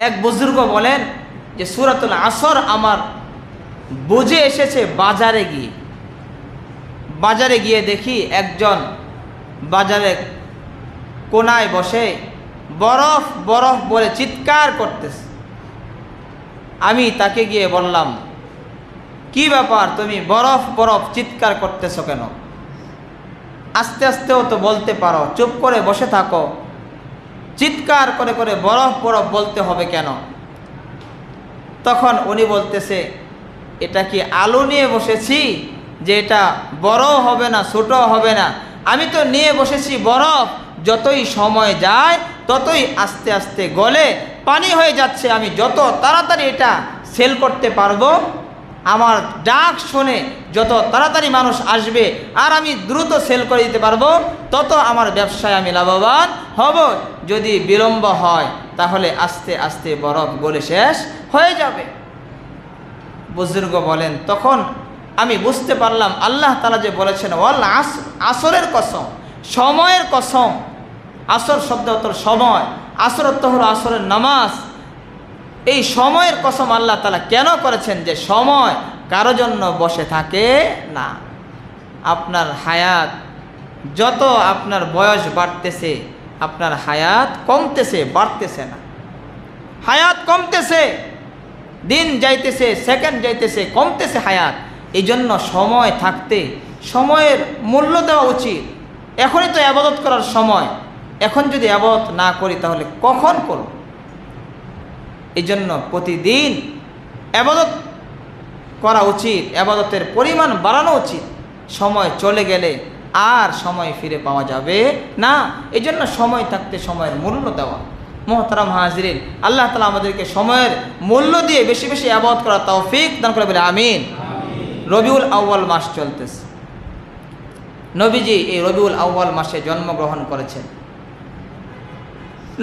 এক বুজুর্গ বলেন যে সূরাতুল আসর আমার বুঝে এসেছে বাজারে গিয়ে দেখি একজন বাজারে কোনায় বসে বরফ বরফ বলে চিৎকার করতেছে। আমি তাকে গিয়ে বললাম, কি ব্যাপার, তুমি বরফ বরফ চিৎকার করতেছো কেন? আস্তে আস্তেও তো বলতে পারো, চুপ করে বসে থাকো, চিৎকার করে করে বরফ বরফ বলতে হবে কেন? তখন উনি বলতেছে, এটা কি আলু নিয়ে বসেছি যে এটা বড় হবে না ছোট হবে না? আমি তো নিয়ে বসেছি বরফ, যতই সময় যায় ততই আস্তে আস্তে গলে পানি হয়ে যাচ্ছে। আমি যত তাড়াতাড়ি এটা সেল করতে পারবো, আমার ডাক শুনে যত তাড়াতাড়ি মানুষ আসবে আর আমি দ্রুত সেল করে দিতে পারবো, তত আমার ব্যবসায় আমি লাভবান হব। যদি বিলম্ব হয় তাহলে আস্তে আস্তে বরফ গলে শেষ হয়ে যাবে। বুজুর্গ বলেন, তখন আমি বুঝতে পারলাম আল্লাহ তাআলা যে বলেছেন ওয়াল আসরের কসম, সময়ের কসম। আসর শব্দ অর্থ সময়, আসর অর্থ হলো আসরের নামাজ। এই সময়ের কসম আল্লাহ তাআলা কেন করেছেন? যে সময় কারো জন্য বসে থাকে না। আপনার হায়াত, যত আপনার বয়স বাড়তেছে আপনার হায়াত কমতেছে, বাড়তেছে না। হায়াত কমতেছে, দিন যাইতেছে, সেকেন্ড যাইতেছে, কমতেছে হায়াত। এই জন্য সময় থাকতে সময়ের মূল্য দেওয়া উচিত। এখনই তো ইবাদত করার সময়, এখন যদি ইবাদত না করি তাহলে কখন করব? এই জন্য প্রতিদিন ইবাদত করা উচিত, ইবাদতের পরিমাণ বাড়ানো উচিত। সময় চলে গেলে আর সময় ফিরে পাওয়া যাবে না। এই জন্য সময় থাকতে সময়ের মূল্য দেওয়া। মুহতারাম হাজিরিন, আল্লাহ তাআলা আমাদেরকে সময়ের মূল্য দিয়ে বেশি বেশি ইবাদত করার তৌফিক দান করে বলে আমিন। রবিউল আউয়াল মাস চলতেছে। নবীজি এই রবিউল আউয়াল মাসে জন্মগ্রহণ করেছেন।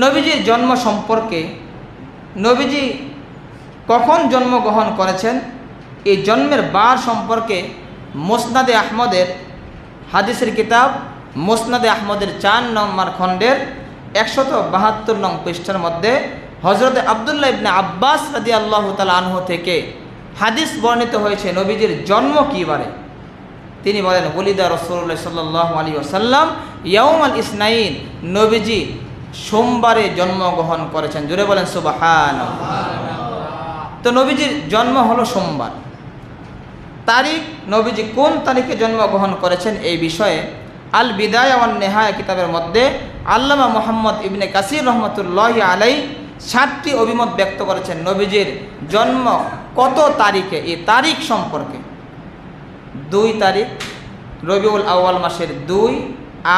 নবীজির জন্ম সম্পর্কে, নবীজি কখন জন্মগ্রহণ করেছেন, এই জন্মের বার সম্পর্কে মুসনাদে আহমদের হাদিসের কিতাব মুসনাদে আহমদের 4 নম্বর খণ্ডের 172 নং পৃষ্ঠার মধ্যে হযরত আব্দুল্লাহ ইবনে আব্বাস রাদিয়াল্লাহু তাআলা আনহু থেকে হাদিস বর্ণিত হয়েছে নবীজির জন্ম কী বারে। তিনি বলেন, ওলিদা রাসূলুল্লাহ সাল্লাল্লাহু আলাইহি ওয়াসাল্লাম ইয়াউমাল ইসনাইন, নবীজি সোমবারে জন্মগ্রহণ করেছেন। জোরে বলেন সুবহানাল্লাহ। তো নবীজির জন্ম হলো সোমবার। তারিখ, নবীজি কোন তারিখে জন্মগ্রহণ করেছেন এই বিষয়ে আল বিদায়া ওয়ান নেহায়া কিতাবের মধ্যে আল্লামা মুহাম্মদ ইবনে কাসির রহমতুল্লাহি আলাইহি 7টি অভিমত ব্যক্ত করেছেন নবীজির জন্ম কত তারিখে। এই তারিখ সম্পর্কে 2 তারিখ রবিউল আউয়াল মাসের 2,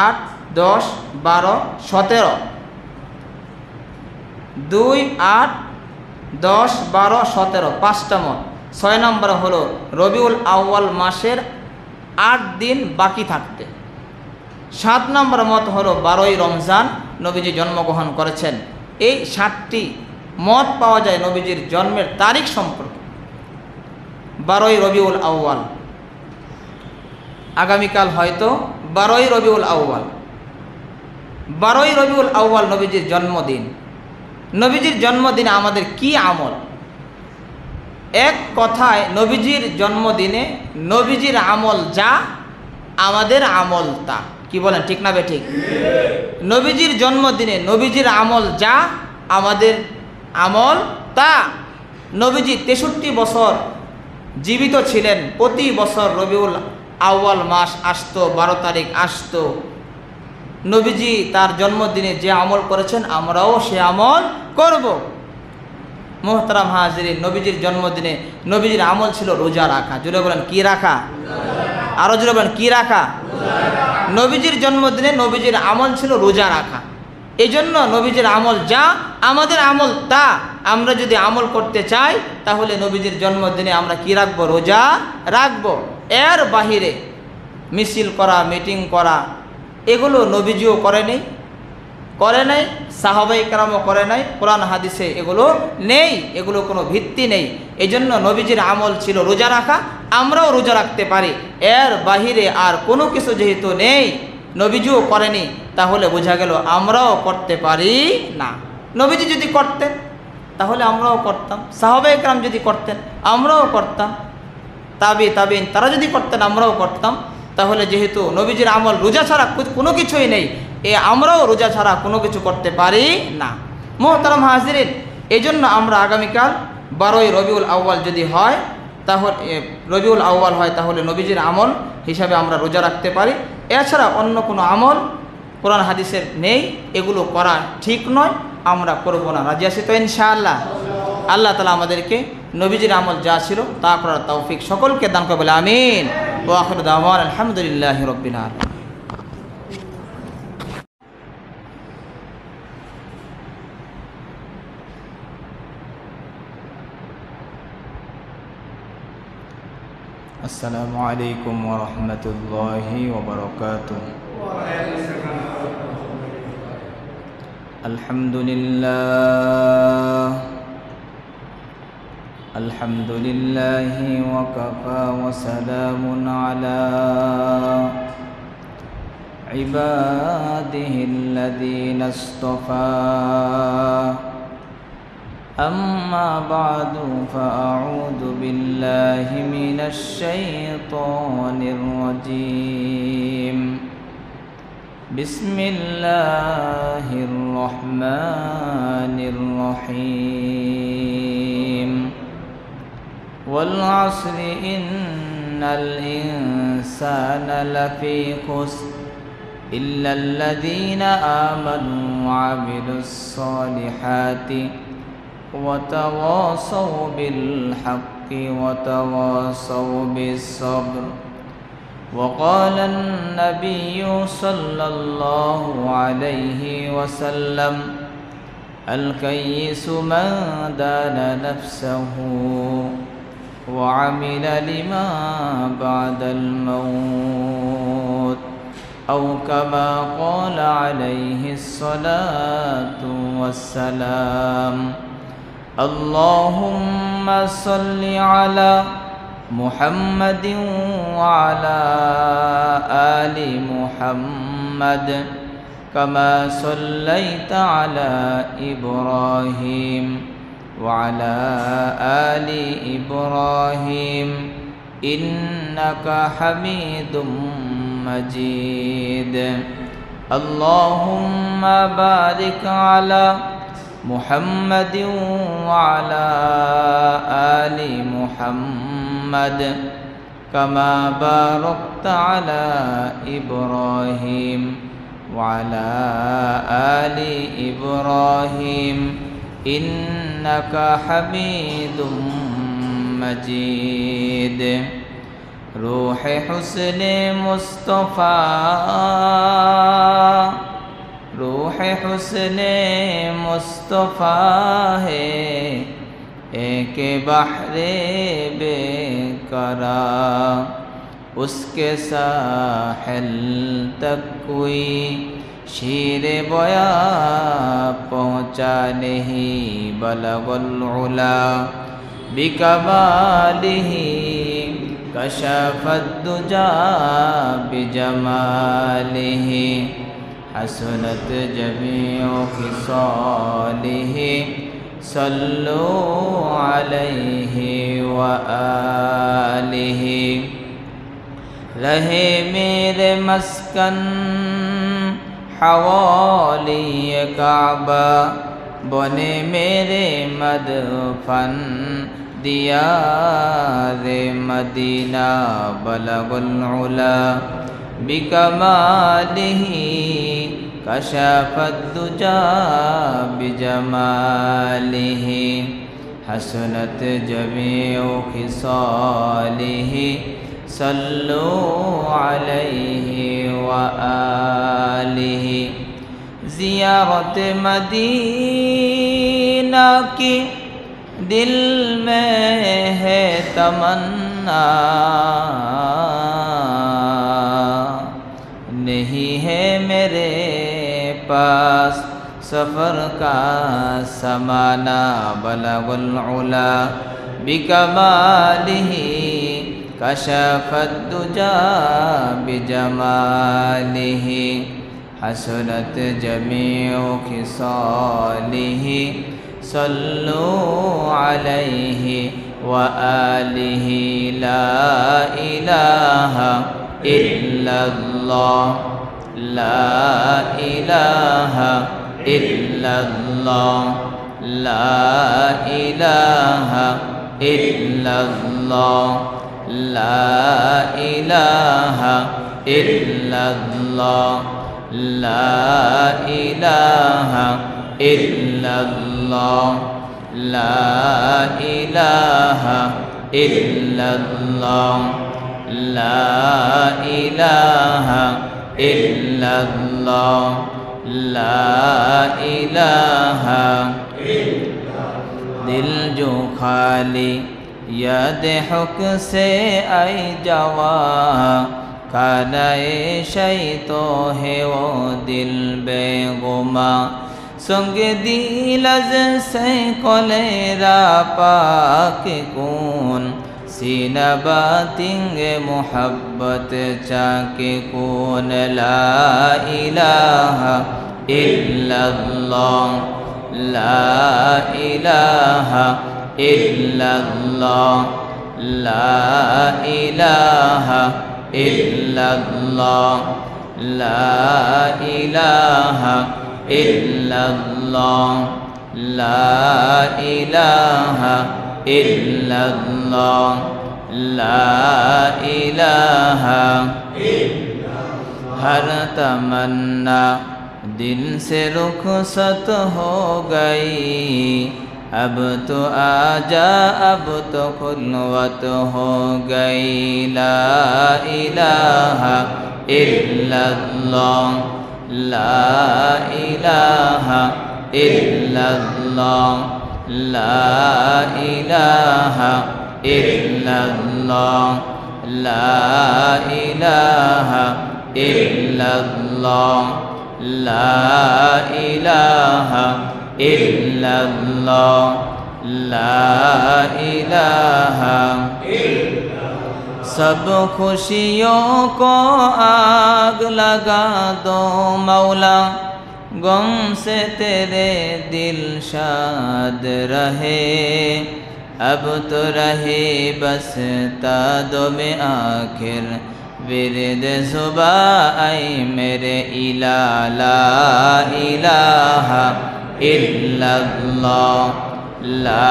8, 10, 12, 17। 2, 8, 10, 12, 17 5টা মত। 6 নম্বর হলো রবিউল আউয়াল মাসের 8 দিন বাকি থাকতে। 7 নম্বর মত হলো 12ই রমজান নবীজি জন্মগ্রহণ করেছেন। এই 7টি মত পাওয়া যায় নবীজির জন্মের তারিখ সম্পর্কে। 12ই রবিউল আউয়াল, আগামীকাল হয়তো 12ই রবিউল আউয়াল। 12ই রবিউল আউয়াল নবীজির জন্মদিন। নবীজির জন্মদিনে আমাদের কি আমল? এক কথায় নবীজির জন্মদিনে নবীজির আমল যা, আমাদের আমল তা। কি বলেন, ঠিক না বেঠিক? নবীজির জন্মদিনে নবীজির আমল যা, আমাদের আমল তা। নবীজি 63 বছর জীবিত ছিলেন। প্রতি বছর রবিউল আউয়াল মাস আসতো, 12 তারিখ আসতো। নবীজি তার জন্মদিনে যে আমল করেছেন আমরাও সে আমল করব। মুহতারাম হাজিরিন, নবীজির জন্মদিনে নবীজির আমল ছিল রোজা রাখা। জোরে বলেন কি রাখা? আরো জোরে বলেন কি রাখা? নবীজির জন্মদিনে নবীজির আমল ছিল রোজা রাখা। এই জন্য নবীজির আমল যা, আমাদের আমল তা। আমরা যদি আমল করতে চাই তাহলে নবীজির জন্মদিনে আমরা কি রাখবো? রোজা রাখবো। এর বাহিরে মিছিল করা, মিটিং করা, এগুলো নবীজিও করে নাই, সাহাবায়ে কেরামও করে নাই, কোরআন হাদিসে এগুলো নেই, এগুলো কোনো ভিত্তি নেই। এই জন্য নবীজির আমল ছিল রোজা রাখা, আমরাও রোজা রাখতে পারি। এর বাহিরে আর কোনো কিছু যেহেতু নেই, নবীজিও করেনি, তাহলে বোঝা গেল আমরাও করতে পারি না। নবীজি যদি করতেন তাহলে আমরাও করতাম। সাহাবায়ে কেরাম যদি করতেন আমরাও করতাম, তাবিঈন তারা যদি করতেন আমরাও করতাম। তাহলে যেহেতু নবীজির আমল রোজা ছাড়া কোনো কিছুই নেই, আমরাও রোজা ছাড়া কোনো কিছু করতে পারি না। মুহতারাম হাজিরিন, এই জন্য আমরা আগামীকাল 12ই রবিউল আউয়াল যদি হয়, তাহলে রবিউল আউয়াল হয়, তাহলে নবীজির আমল হিসাবে আমরা রোজা রাখতে পারি। এছাড়া অন্য কোনো আমল কোরআন হাদিসের নেই, এগুলো করা ঠিক নয়, আমরা করব না। রাজি আছি তো ইনশাআল্লাহ? আল্লাহ তাআলা আমাদেরকে নবীজির আমল যা ছিল তা করার তৌফিক সকলকে দান করে বলে আমিন। ওয়া আখিরু দাওয়ানা আলহামদুলিল্লাহি রাব্বিল আলামিন। আসসালামু আলাইকুম ওয়া রাহমাতুল্লাহি ওয়া বারাকাতুহু। আলহামদুলিল্লাহ আলহামদুলিল্লাহি ওয়া কাফা ওয়া সালামুন আলা ইবাদিহিল্লাযীনা ইসতাফা। أما بعد فأعوذ بالله من الشيطان الرجيم. بسم الله الرحمن الرحيم. والعصر إن الإنسان لفي خسر إلا الذين آمنوا وعملوا الصالحات وتواصوا بالحق وتواصوا بالصبر. وقال النبي صلى الله عليه وسلم: الكيس من دان نفسه وعمل لما بعد الموت، أو كما قال عليه الصلاة والسلام. اللهم صل على محمد وعلى آل محمد كما صليت على إبراهيم وعلى آل إبراهيم إنك حميد مجيد. اللهم بارك على محمد وعلى آل محمد كما باركت على إبراهيم وعلى آل إبراهيم إنك حميد مجيد. روح حسن مصطفى रूह हुस्ने मुस्तफ़ा है एक बहरे बेकरार, उसके साहिल तक कोई शीर बया पहुँचा नहीं। बलगुल उला बिकमालिही कशफद दुजा बिजमालिही, हसनत जमीउ खिसालिही सल्लु अलैहि व आलिही। रहे मेरे मस्कन हवाली काबा, बने मेरे मदफन दियारे मदीना। बलगुल उला बिकमालिही कशफद दुजा बिजमालिही, हसनत जमीउ खिसालिही सल्लु अलैहि व आलिही। ज़ियारत मदीना की दिल में है तमन्ना, नहीं है मेरे पास सफ़र का समाना। बलगुल उला बिकमालिही कशफद दुजा बिजमालिही, हसनत जमीउ खिसालिही সল্লু আলাইহি ওয়া আলিহি লা ইলাহা ইল্লাল্লাহ লা ইলাহা ইল্লাল্লাহ লা ইলাহা ইল্লাল্লাহ লা ইলাহা ইল্লাল্লাহ লা ইলাহা ইল্লাল্লাহ লা ইলাহা ইল্লাল্লাহ লা ইলাহা ইল্লাল্লাহ লা ইলাহা दिल जो खाली याद हुक से आई जवा खानाए शै तो है वो दिल बेगुमा संग दिलज से कोलेरा पाक कौन सीना बातिंगे मोहब्बत चाके कौन ला इलाहा इल्लल्लाह ला इलाहा इल्लल्लाह ला इलाहा इल्लल्लाह ला इलाहा इल्लल्लाह ला इलाहा इल्लल्लाह ला इलाहा हर तमन्ना दिल से रुखसत हो गई अब तो आजा अब तो खुलवत हो गई ला इलाहा इल्लल्लाह ला इलाहा इल्लल्लाह ला इलाहा इल्लल्लाह ला इलाहा इल्लल्लाह ला इलाहा इल्लल्लाह ला इलाहा सब खुशियों को आग लगा दो मौला गम से तेरे दिल शाद रहे अब तो रहे बस तादो में आखिर विरद सुबह आई मेरे इला ला इलाहा इल्लल्लाह ला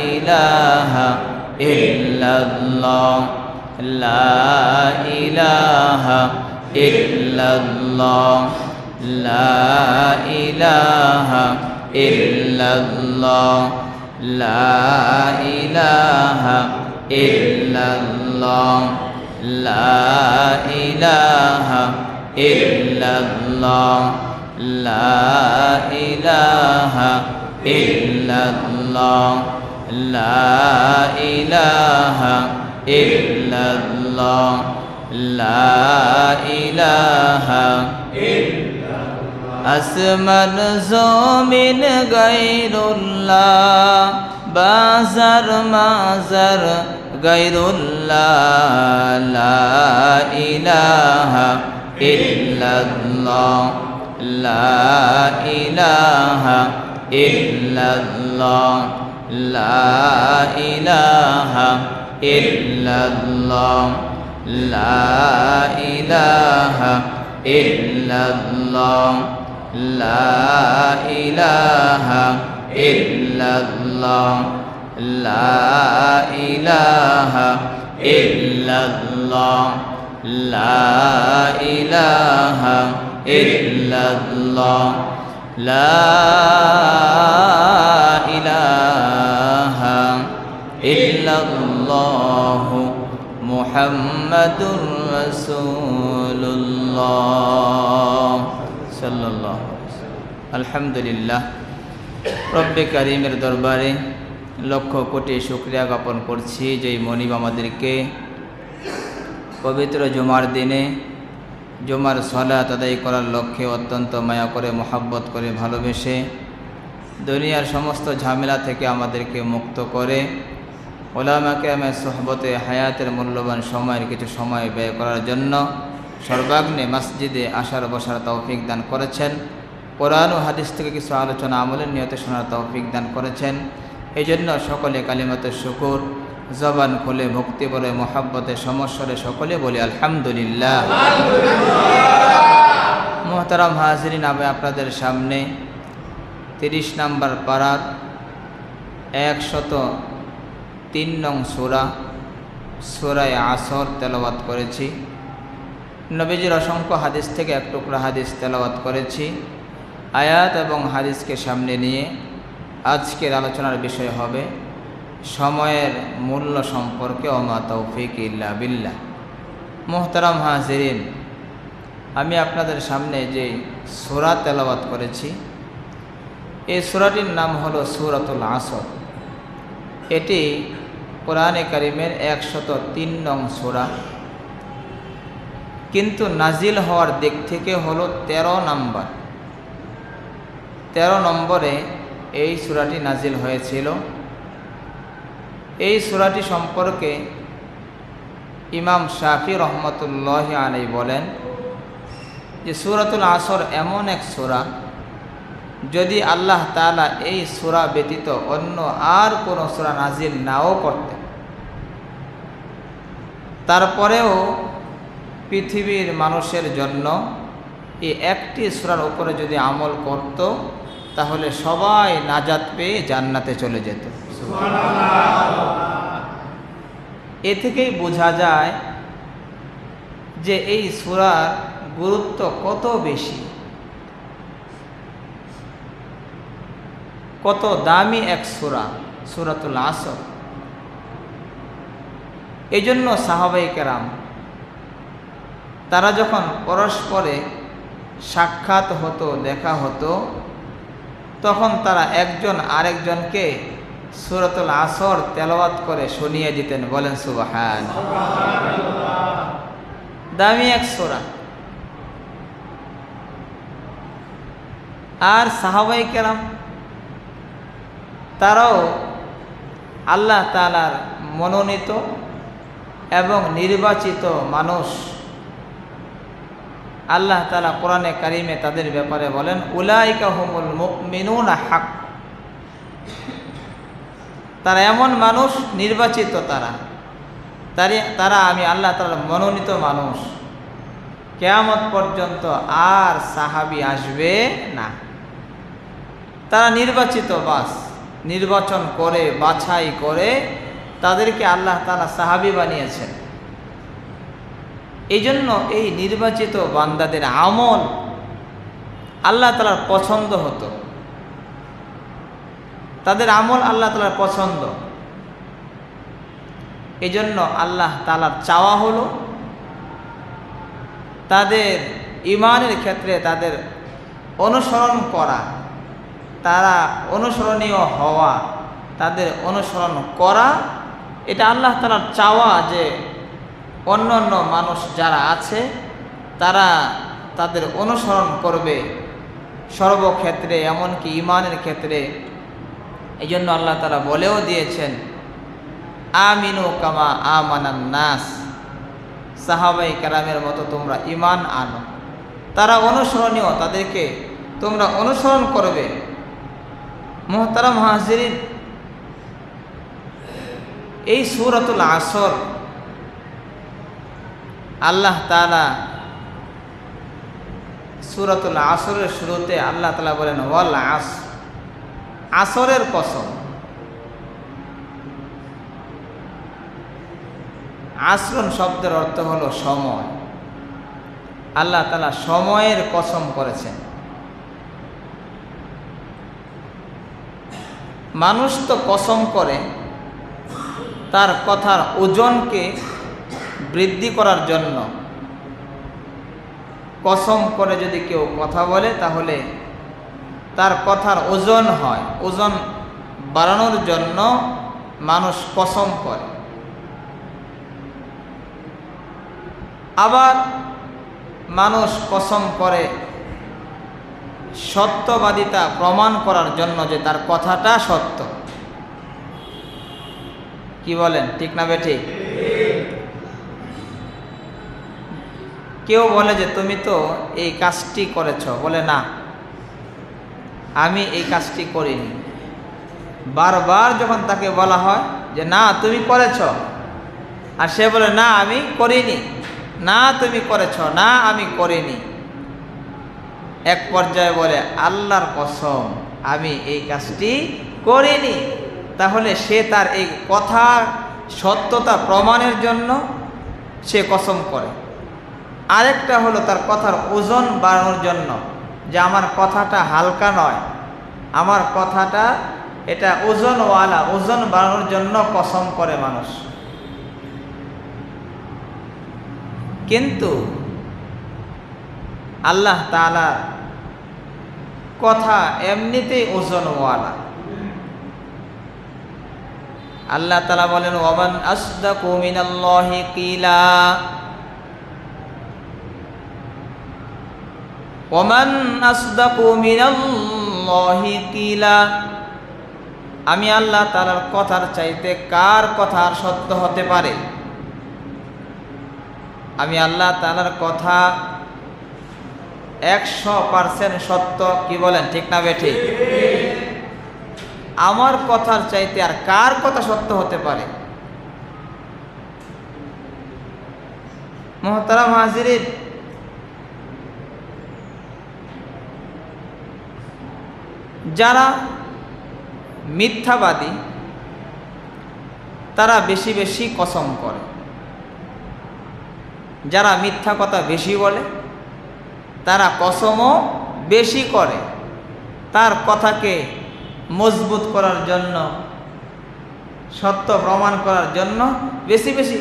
इलाहा इल्लल्लाह ला इलाहा इल्लल्लाह ला इलाहा इल्लल्लाह ला इलाहा इल्लल्लाह ला इलाहा इल्लल्लाह ला इलाहा इल्लल्लाह ला इलाहा इल्लल्लाह ला इलाहा আসমান জমিন গায়রুল্লাহ বাজার মাজার গায়রুল্লাহ লা ইলাহা ইল্লাল্লাহ লা ইলাহা ইল্লাল্লাহ লা ইলাহা ইল্লাল্লাহ লা ইলাহা ইল্লাল্লাহ লা ইলাহা ইল্লাল্লাহ লা ইলাহা ইল্লাল্লাহ লা ইলাহা ইল্লাল্লাহ লা ইলাহা ইল্লাল্লাহ মুহাম্মাদুর রাসূলুল্লাহ সাল্লাল্লাহু আলাইহি ওয়াসাল্লাম। আলহামদুলিল্লাহ, রব্বে কারীমের দরবারে লক্ষ কোটি শুকরিয়া জ্ঞাপন করছি যে মনিব আমাদেরকে পবিত্র জুমার দিনে জুমার সালাত আদায় করার লক্ষ্যে অত্যন্ত মায়া করে মোহাব্বত করে ভালোবেসে দুনিয়ার সমস্ত ঝামেলা থেকে আমাদেরকে মুক্ত করে ওলামা কেরামের সোহবতে হায়াতের মূল্যবান সময়ের কিছু সময় ব্যয় করার জন্য সর্বাগ্নে মসজিদে আসার বসার তৌফিক দান করেছেন। কোরআন ও হাদিস থেকে কিছু আলোচনা আমলের নিয়তে শোনার তৌফিক দান করেছেন। এই জন্য সকলে কালিমাতুশ শুকর জবান খুলে ভক্তি ভরে মোহাব্বতে সমস্বরে সকলে বলি আলহামদুলিল্লাহ। মুহতারাম হাজিরিন, আমি আপনাদের সামনে 30 নম্বর পারার 103 নং সূরা সূরা আসর তেলাওয়াত করেছি। নবীজির অসংখ্য হাদিস থেকে এক টুকরা হাদিস তেলাওয়াত করেছি। আয়াত এবং হাদিসকে সামনে নিয়ে আজকের আলোচনার বিষয় হবে সময়ের মূল্য সম্পর্কে। ওমা তৌফিক ইল্লা বিল্লাহ। মুহতারাম হাজিরিন, আমি আপনাদের সামনে যে সূরা তেলাওয়াত করেছি এই সূরাটির নাম হলো সূরাতুল আসর। এটি কোরআনে কারিমের 103 নং সূরা, কিন্তু নাজিল হওয়ার দিক থেকে হলো 13 নম্বর। 13 নম্বরে এই সূরাটি নাজিল হয়েছিল। এই সূরাটি সম্পর্কে ইমাম শাফি রহমতুল্লাহি আলাইহি বলেন যে সূরাতুল আসর এমন এক সূরা, যদি আল্লাহ তাআলা এই সূরা ব্যতীত অন্য আর কোনো সূরা নাজিল নাও করতেন, তারপরেও পৃথিবীর মানুষের জন্য এই একটি সূরার উপরে যদি আমল করত তাহলে সবাই নাজাত পেয়ে জান্নাতে চলে যেত। এ থেকেই বোঝা যায় যে এই সূরার গুরুত্ব কত বেশি, কত দামি এক সূরা সূরাতুল আসর। এই জন্য সাহাবায়ে কেরাম তারা যখন পরস্পরে সাক্ষাৎ হতো, দেখা হতো, তখন তারা একজন আরেকজনকে সূরাতুল আসর তেলাওয়াত করে শুনিয়ে দিতেন। বলেন সুবহানাল্লাহ। দামি এক সূরা। আর সাহাবায়ে কেরাম তারাও আল্লাহ তাআলার মনোনীত এবং নির্বাচিত মানুষ। আল্লাহ তাআলা কোরআনে কারিমে তাদের ব্যাপারে বলেন উলাইকা হুমুল মুমিনুনা হাক। তারা এমন মানুষ, নির্বাচিত তারা আমি আল্লাহ তাআলার মনোনীত মানুষ। কিয়ামত পর্যন্ত আর সাহাবী আসবে না। তারা নির্বাচিত, বাস নির্বাচন করে বাছাই করে তাদেরকে আল্লাহ তাআলা সাহাবী বানিয়েছেন। এই জন্য এই নির্বাচিত বান্দাদের আমল আল্লাহ তাআলার পছন্দ হতো। তাদের আমল আল্লাহ তাআলার পছন্দ। এই জন্য আল্লাহ তাআলার চাওয়া হলো তাদের ঈমানের ক্ষেত্রে তাদের অনুসরণ করা, তারা অনুসরণীয় হওয়া, তাদের অনুসরণ করা। এটা আল্লাহ তাআলার চাওয়া যে অন্য অন্য মানুষ যারা আছে তারা তাদের অনুসরণ করবে সর্বক্ষেত্রে, এমনকি ঈমানের ক্ষেত্রে। এই জন্য আল্লাহ তাআলা বলেও দিয়েছেন আমিনু কামা আমানান নাস। সাহাবায়ে কেরামের মতো তোমরা ঈমান আনো। তারা অনুসরণীয়, তাদেরকে তোমরা অনুসরণ করবে। মুহতারাম হাজিরিন, এই সূরাতুল আসর আল্লাহ তাআলা সূরাতুল আসরের শুরুতে আল্লাহ তাআলা বলেন ওয়াল আসর, আসরের কসম। আসরুন শব্দের অর্থ হলো সময়। আল্লাহ তাআলা সময়ের কসম করেছেন। মানুষ তো কসম করে তার কথার ওজনকে বৃদ্ধি করার জন্য। কসম করে যদি কেউ কথা বলে তাহলে তার কথার ওজন হয়, ওজন বাড়ানোর জন্য মানুষ কসম করে। আবার মানুষ কসম করে সত্যবাদিতা প্রমাণ করার জন্য, যে তার কথাটা সত্য। কি বলেন, ঠিক না বেঠিক? কেউ বলে যে তুমি তো এই কাজটি করেছ, বলে না আমি এই কাজটি করিনি। বারবার যখন তাকে বলা হয় যে না তুমি করেছ, আর সে বলে না আমি করিনি, না তুমি করেছ, না আমি করিনি, এক পর্যায়ে বলে আল্লাহর কসম আমি এই কাজটি করিনি। তাহলে সে তার এই কথার সত্যতা প্রমাণের জন্য সে কসম করে। আরেকটা হলো তার কথার ওজন বাড়ানোর জন্য, যে আমার কথাটা হালকা নয়, আমার কথাটা এটা ওজনওয়ালা, ওজন বাড়ানোর জন্য কসম করে মানুষ। কিন্তু আল্লাহ তাআলার কথা এমনিতেই ওজনওয়ালা। আল্লাহ তাআলা বলেন ওয়ামান আসদাকু মিনাল্লাহি কিলা, ওয়ামান আসদাকু মিনাল্লাহি কিলা। আমি আল্লাহ তাআলার কথার চাইতে কার কথা আর সত্য হতে পারে? আমি আল্লাহ তাআলার কথা 100% সত্য, কি বলেন ঠিক না বেঠিক? আমার কথার চাইতে আর কার কথা সত্য হতে পারে? মুহতারাম হাজিরিন, যারা মিথ্যাবাদী তারা বেশি বেশি কসম করে। যারা মিথ্যা কথা বেশি বলে তারা কসমও বেশি করে। তার কথাকে মজবুত করার জন্য, সত্য প্রমাণ করার জন্য বেশি বেশি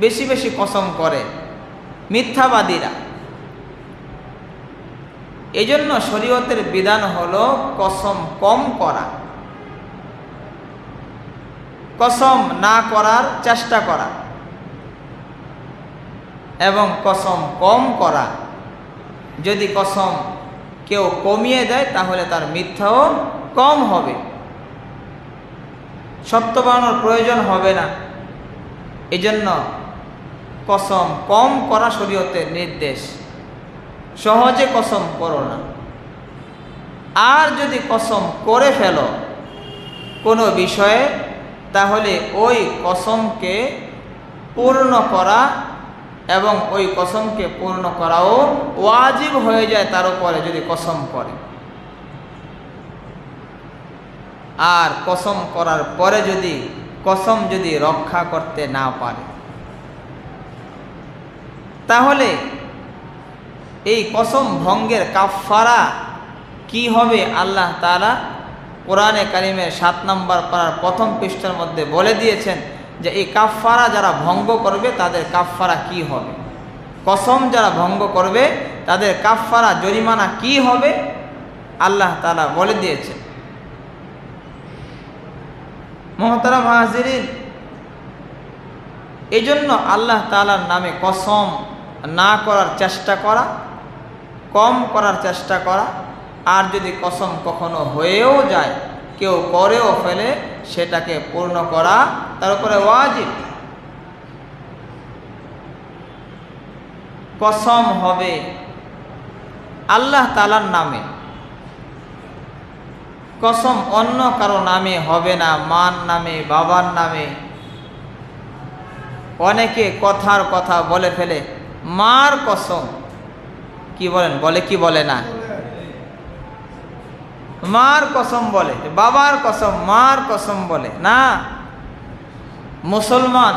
বেশি বেশি কসম করে মিথ্যাবাদীরা। এই জন্য শরীয়তের বিধান হলো কসম কম করা, কসম না করার চেষ্টা করা এবং কসম কম করা। যদি কসম কেউ কমিয়ে দেয় তাহলে তার মিথ্যাও কম হবে, সত্য বানানোর প্রয়োজন হবে না। এজন্য কসম কম করা শরীয়তের নির্দেশ। সহজে কসম করো না। আর যদি কসম করে ফেলো কোনো বিষয়ে, তাহলে ওই কসমকে পূর্ণ করা এবং ওই কসমকে পূর্ণ করাও ওয়াজিব হয়ে যায় তার উপরে যদি কসম করে। আর কসম করার পরে যদি কসম যদি রক্ষা করতে না পারে, তাহলে এই কসম ভঙ্গের কাফফারা কি হবে? আল্লাহ তাআলা কোরআনে কারিমের 7 নম্বর পারার প্রথম পৃষ্ঠার মধ্যে বলে দিয়েছেন যে এই কাফফারা যারা ভঙ্গ করবে তাদের কাফফারা কি হবে। কসম যারা ভঙ্গ করবে তাদের কাফফারা জরিমানা কি হবে আল্লাহ তাআলা বলে দিয়েছেন। মুহতারাম হাজিরিন, এই জন্য আল্লাহ তাআলার নামে কসম না করার চেষ্টা করা, কম করার চেষ্টা করা। আর যদি কসম কখনো হয়েও যায়, কেউ করেও ফেলে, সেটাকে পূর্ণ করা তার উপরে ওয়াজিব। কসম হবে আল্লাহ তাআলার নামে, কসম অন্য কারো নামে হবে না, মার নামে, বাবার নামে। অনেকে কথার কথা বলে ফেলে, মার কসম, কি বলেন, বলে কি বলে না? মার কসম বলে, বাবার কসম, মার কসম বলে না। মুসলমান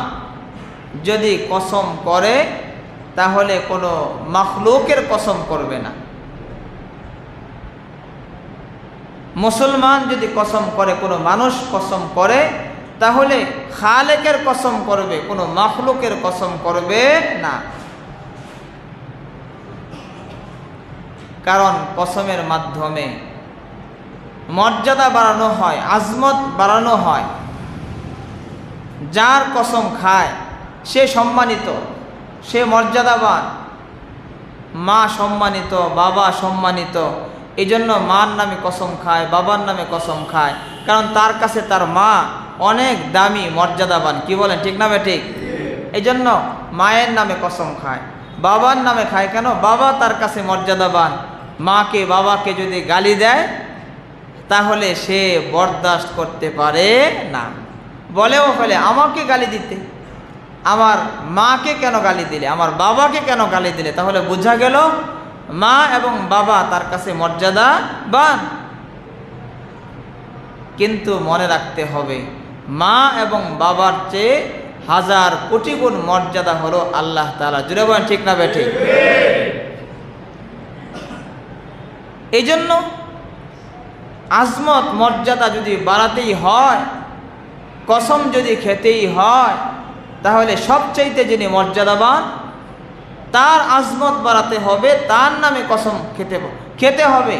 যদি কসম করে তাহলে কোনো মাখলুকের কসম করবে না। মুসলমান যদি কসম করে, কোনো মানুষ কসম করে, তাহলে খালেকের কসম করবে, কোনো মাখলুকের কসম করবে না। কারণ কসমের মাধ্যমে মর্যাদা বাড়ানো হয়, আজমত বাড়ানো হয়। যার কসম খায় সে সম্মানিত, সে মর্যাদাবান। মা সম্মানিত, বাবা সম্মানিত। এই জন্য মার নামে কসম খায়, বাবার নামে কসম খায়, কারণ তার কাছে তার মা অনেক দামি, মর্যাদাবান। কি বলেন ঠিক না ঠিক? এই জন্য মায়ের নামে কসম খায়, বাবার নামে খায়। কেন? বাবা তার কাছে মর্যাদাবান। মাকে, বাবাকে যদি গালি দেয় তাহলে সে বরদাস্ত করতে পারে না, বলেও ফেলে আমাকে গালি দিতে, আমার মাকে কেন গালি দিলে, আমার বাবাকে কেন গালি দিলে। তাহলে বোঝা গেল মা এবং বাবা তার কাছে মর্যাদাবান। কিন্তু মনে রাখতে হবে মা এবং বাবার চেয়ে হাজার কোটি গুণ মর্যাদা হলো আল্লাহ তাআলা। জুড়ে বলেন ঠিক না বেঠিক? এই জন্য আজমত মর্যাদা যদি বাড়াতেই হয়, কসম যদি খেতেই হয়, তাহলে সবচাইতে যিনি মর্যাদাবান তার আজমত বাড়াতে হবে, তার নামে কসম খেতে হবে,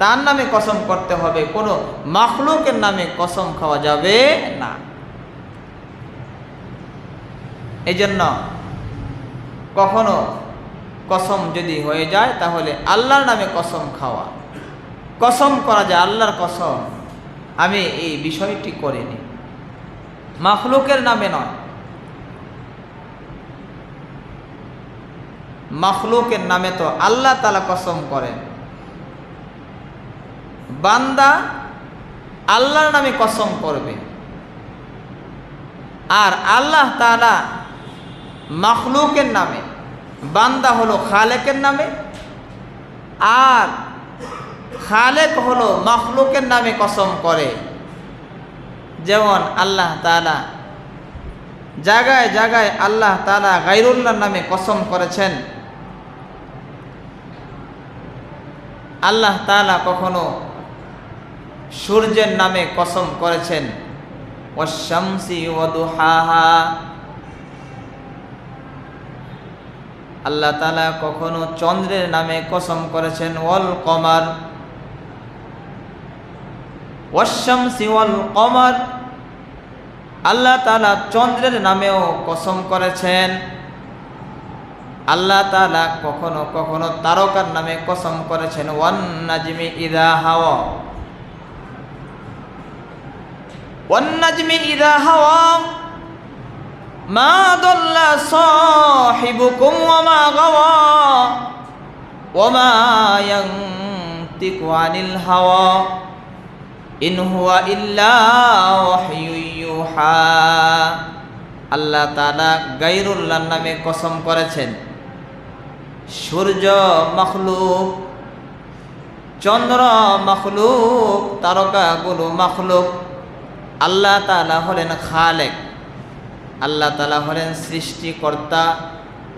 তার নামে কসম করতে হবে, কোনো মাখলুকের নামে কসম খাওয়া যাবে না। এই জন্য কখনো কসম যদি হয়ে যায় তাহলে আল্লাহর নামে কসম খাওয়া, কসম করা যায় আল্লাহর কসম আমি এই বিষয়টি করিনি, মাখলুকের নামে নয়। মাখলুকের নামে তো আল্লাহ তাআলা কসম করেন, বান্দা আল্লাহর নামে কসম করবে, আর আল্লাহ তাআলা মাখলুকের নামে, বান্দা হলো খালেকের নামে, আর খালেক হলো মাখলুকের নামে কসম করে। যেমন আল্লাহ তাআলা জায়গায় জায়গায় আল্লাহ তাআলা গায়রুল্লাহর নামে কসম করেছেন। আল্লাহ তাআলা কখনো সূর্যের নামে কসম করেছেন, ওয়াশ-শামসি ওয়া দুহাহা। আল্লাহ তাআলা কখনো চন্দ্রের নামে কসম করেছেন, ওয়াল কমার, ওয়াশ-শামসি ওয়াল কমার। আল্লাহ তাআলা চন্দ্রের নামেও কসম করেছেন। আল্লাহ তাআলা কখনো কখনো তারকার নামে কসম করেছেন, ওয়ান নাজমি ইযা হাওয়া, ওয়ান নাজমি ইযা হাওয়া মা দাল্লা সাহিবুকুম ওয়া মা গাওয়া ওয়া মা ইয়ানতিকু আনিল হাওয়া ইন হুয়া ইল্লা ওয়াহয়ুন ইউহা। আল্লাহ তাআলা গায়রুল্লাহর নামে কসম করেছেন। সূর্য মাখলুক, চন্দ্র মাখলুক, তারকাগুলো মাখলুক। আল্লাহ তাআলা হলেন খালেক, আল্লাহ তাআলা হলেন সৃষ্টিকর্তা,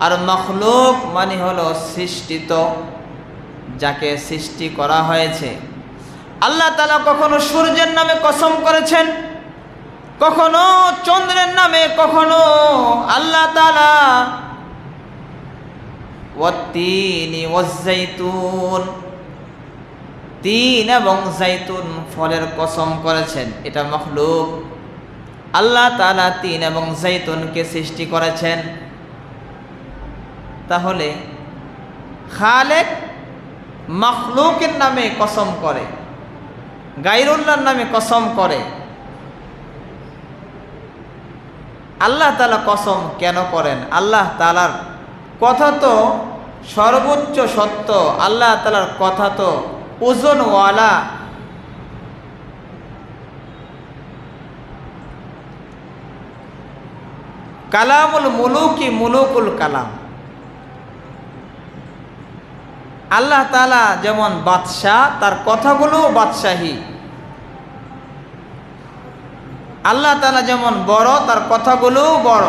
আর মাখলুক মানে হলো সৃষ্টিত, যাকে সৃষ্টি করা হয়েছে। আল্লাহ তাআলা কখনো সূর্যের নামে কসম করেছেন, কখনো চন্দ্রের নামে, কখনো আল্লাহ তাআলা ওয়াত-তিনি ওয়াজ-জাইতুন, তিন এবং জাইতুন ফলের কসম করেছেন। এটা মাখলুক। আল্লাহ তাআলা তিন এবং জাইতুনকে সৃষ্টি করেছেন। তাহলে খালেক মাখলুকের নামে কসম করে, গায়রুল্লাহর নামে কসম করে। আল্লাহ তাআলা কসম কেন করেন? আল্লাহ তাআলার কথা তো সর্বোচ্চ সত্য, আল্লাহ তাআলার কথা তো ওজনওয়ালা। কালামুল মুলুকি মুলুকুল কালাম। আল্লাহ তাআলা যেমন বাদশাহ, তার কথাগুলো বাদশাহী। আল্লাহ তাআলা যেমন বড়, তার কথাগুলো বড়,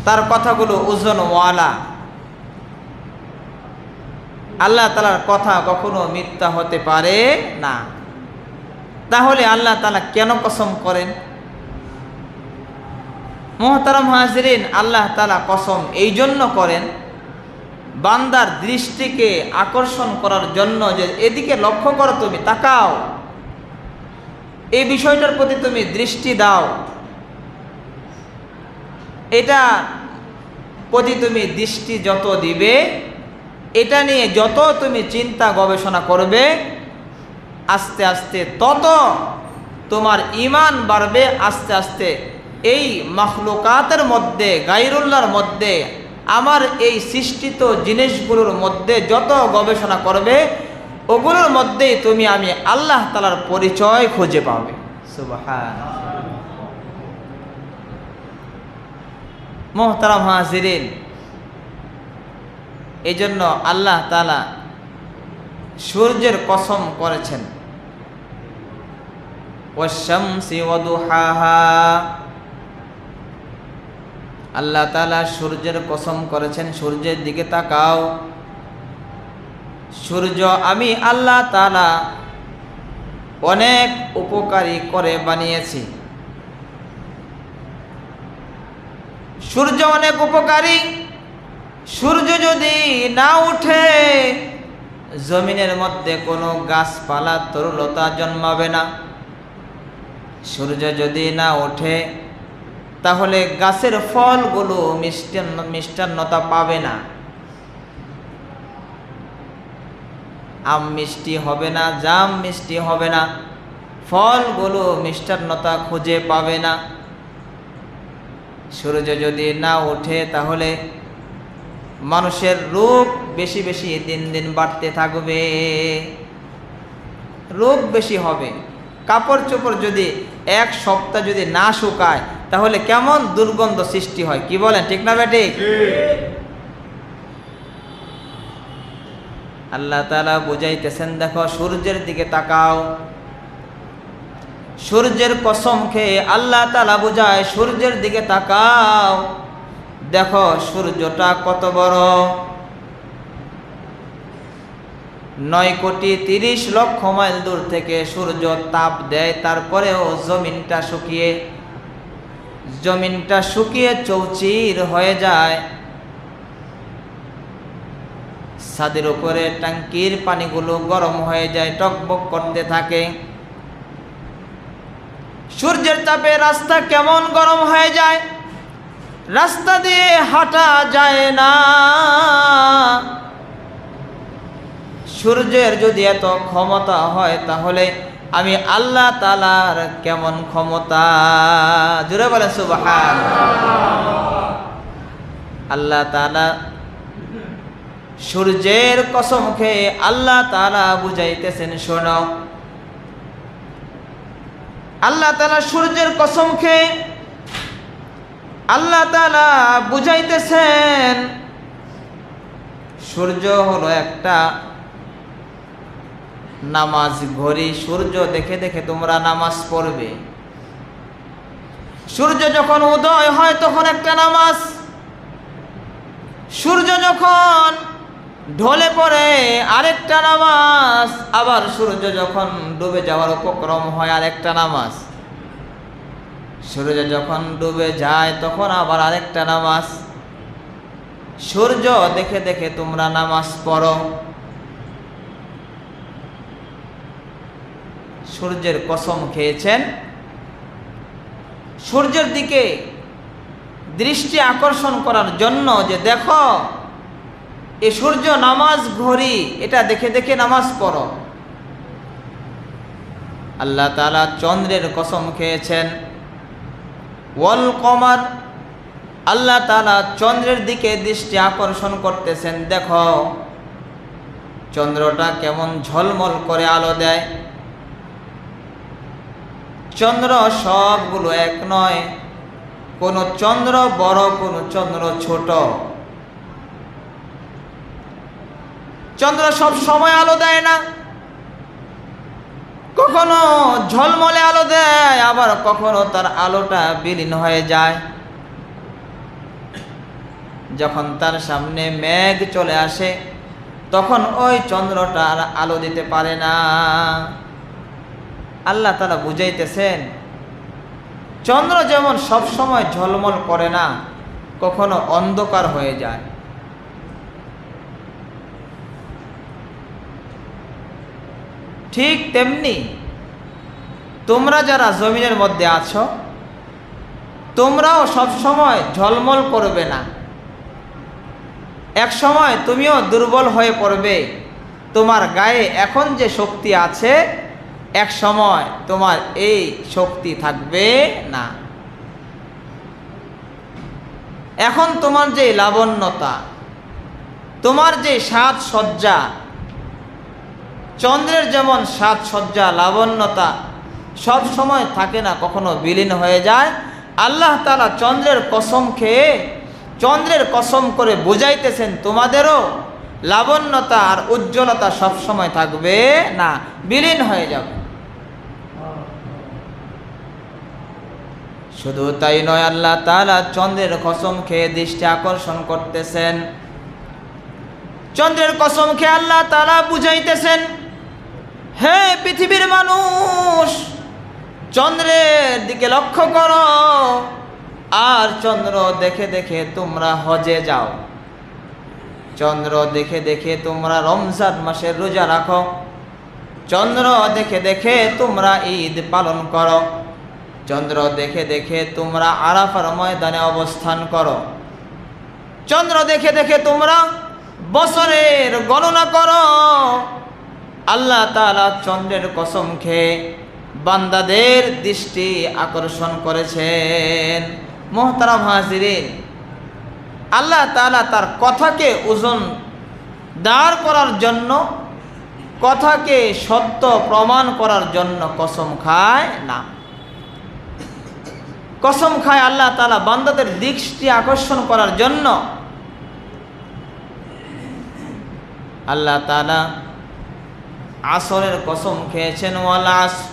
তার কথাগুলো ওজনওয়ালা। আল্লাহ তাআলার কথা কখনো মিথ্যা হতে পারে না। তাহলে আল্লাহ তাআলা কেন কসম করেন? মুহতারাম হাজিরিন, আল্লাহ তাআলা কসম এই জন্য করেন বান্দার দৃষ্টিকে আকর্ষণ করার জন্য, যে এদিকে লক্ষ্য করো, তুমি তাকাও, এই বিষয়টার প্রতি তুমি দৃষ্টি দাও, এটা প্রতি তুমি দৃষ্টি যত দিবে, এটা নিয়ে যত তুমি চিন্তা গবেষণা করবে, আস্তে আস্তে তত তোমার ঈমান বাড়বে। আস্তে আস্তে এই মাখলুকাতের মধ্যে, গায়রুল্লাহর মধ্যে, আমার এই সৃষ্টিত জিনিসগুলোর মধ্যে যত গবেষণা করবে, ওগুলোর মধ্যেই তুমি আমি আল্লাহ তাআলার পরিচয় খুঁজে পাবে। সুবহানাল্লাহ। মুহতারাম হাজিরিন, এই জন্য আল্লাহ তাআলা সূর্যের কসম করেছেন, ওয়াশ-শামসি ওয়া দুহাহা। আল্লাহ তাআলা সূর্যের কসম করেছেন, সূর্যের দিকে তাকাও। সূর্য আমি আল্লাহ তাআলা অনেক উপকারী করে বানিয়েছি। সূর্য অনেক উপকারী। সূর্য যদি না উঠে জমিনের মধ্যে কোনো গাছপালা তরুলতা জন্মাবে না। সূর্য যদি না ওঠে তাহলে গাছের ফলগুলো মিষ্টান্নতা পাবে না, আম মিষ্টি হবে না, জাম মিষ্টি হবে না, ফলগুলো মিষ্টান্নতা খুঁজে পাবে না। সূর্য যদি না ওঠে তাহলে মানুষের রোগ বেশি বেশি দিন দিন বাড়তে থাকবে, রোগ বেশি হবে। কাপড় চোপড় যদি এক সপ্তাহ যদি না শুকায় তাহলে কেমন দুর্গন্ধ সৃষ্টি হয়, কি বলেন, ঠিক না বেঠিক? আল্লাহ তাআলা বুঝাইতেছেন, দেখো সূর্যের দিকে তাকাও। সূর্যের কসম খেয়ে আল্লাহ তাআলা বুঝায়, সূর্যের দিকে তাকাও, দেখো সূর্যটা কত বড়। 9,30,00,000 মাইল দূর থেকে সূর্য তাপ দেয়, তারপরেও জমিনটা শুকিয়ে চৌচির হয়ে যায়। ছাদের উপরে ট্যাঙ্কির পানিগুলো গরম হয়ে যায়, টকবক করতে থাকে। সূর্যের তাপে রাস্তা কেমন গরম হয়ে যায়, রাস্তা দিয়ে হাঁটা যায় না। সূর্যের যদি এত ক্ষমতা হয় তাহলে আমি আল্লাহ তাআলার কেমন ক্ষমতা, জোরে বলেন সুবহানাল্লাহ। আল্লাহ তাআলা সূর্যের কসম খেয়ে আল্লাহ তাআলা বুঝাইতেছেন, শোনো। আল্লাহ তাআলা সূর্যের কসম খেয়ে আল্লাহ তাআলা বুঝাইতেছেন, সূর্য হলো একটা নামাজ ঘড়ি। সূর্য দেখে দেখে তোমরা নামাজ পড়বে। সূর্য যখন উদয় হয় তখন একটা নামাজ, সূর্য যখন ঢলে পড়ে আরেকটা নামাজ, আবার সূর্য যখন ডুবে যাওয়ার উপক্রম হয় আরেকটা নামাজ, সূর্য যখন ডুবে যায় তখন আবার আরেকটা নামাজ। সূর্য দেখে দেখে তোমরা নামাজ পড়ো। সূর্যের কসম খেয়েছেন, সূর্যের দিকে দৃষ্টি আকর্ষণ করার জন্য, যে দেখো এই সূর্য নামাজ ঘড়ি, এটা দেখে দেখে নামাজ পড়ো। আল্লাহ তাআলা চন্দ্রের কসম খেয়েছেন, ওয়াল কমার। আল্লাহ তাআলা চন্দ্রের দিকে দৃষ্টি আকর্ষণ করতেছেন, দেখো চন্দ্রটা কেমন ঝলমল করে আলো দেয়। চন্দ্র সবগুলো এক নয়, কোন চন্দ্র বড়, কোন চন্দ্র ছোট। চন্দ্র সব সময় আলো দেয় না, কখনো ঝলমলে আলো দেয়, আবার কখনো তার আলোটা বিলীন হয়ে যায়। যখন তার সামনে মেঘ চলে আসে তখন ওই চন্দ্রটা আর আলো দিতে পারে না। আল্লাহ তাআলা বুঝাইতেছেন, চন্দ্র যেমন সব সময় ঝলমল করে না, কখনো অন্ধকার হয়ে যায়। ঠিক তেমনি তোমরা যারা জমিনের মধ্যে আছো, তোমরাও সব সময় ঝলমল করবে না। এক সময় তুমিও দুর্বল হয়ে পড়বে। তোমার গায়ে এখন যে শক্তি আছে, এক সময় তোমার এই শক্তি থাকবে না। এখন তোমার যে লাবণ্যতা, তোমার যে সাজসজ্জা, চন্দ্রের যেমন সাজসজ্জা লাবণ্যতা সব সময় থাকে না, কখনো বিলীন হয়ে যায়। আল্লাহ তাআলা চন্দ্রের কসম খেয়ে, চন্দ্রের কসম করে বুঝাইতেছেন তোমাদেরও লাবণ্যতা আর উজ্জ্বলতা সব সময় থাকবে না, বিলীন হয়ে যাবে। শুধু তাই নয়, আল্লাহ তাআলা চন্দ্রের কসম খেয়ে দৃষ্টি আকর্ষণ করতেছেন। চন্দ্রের কসম খেয়ে আল্লাহ তাআলা বুঝাইতেছেন, হে পৃথিবীর মানুষ, চন্দ্রের দিকে লক্ষ্য করো আর চন্দ্র দেখে দেখে তোমরা হজে যাও, চন্দ্র দেখে দেখে তোমরা রমজান মাসের রোজা রাখো, চন্দ্র দেখে দেখে তোমরা ঈদ পালন করো, চন্দ্র দেখে দেখে তোমরা আরাফার ময়দানে অবস্থান করো, চন্দ্র দেখে দেখে তোমরা বছরের গণনা করো। আল্লাহ তাআলা চন্দ্রের কসম খেয়ে বান্দাদের দৃষ্টি আকর্ষণ করেছেন। মুহতারাম হাজিরিন, আল্লাহ তাআলা তার কথাকে ওজন দাঁড় করার জন্য, কথাকে সত্য প্রমাণ করার জন্য কসম খায় না। কসম খায় আল্লাহ তাআলা বান্দাদের দৃষ্টি আকর্ষণ করার জন্য। আল্লাহ তাআলা আসরের কসম খেয়েছেন, ওয়াল আসর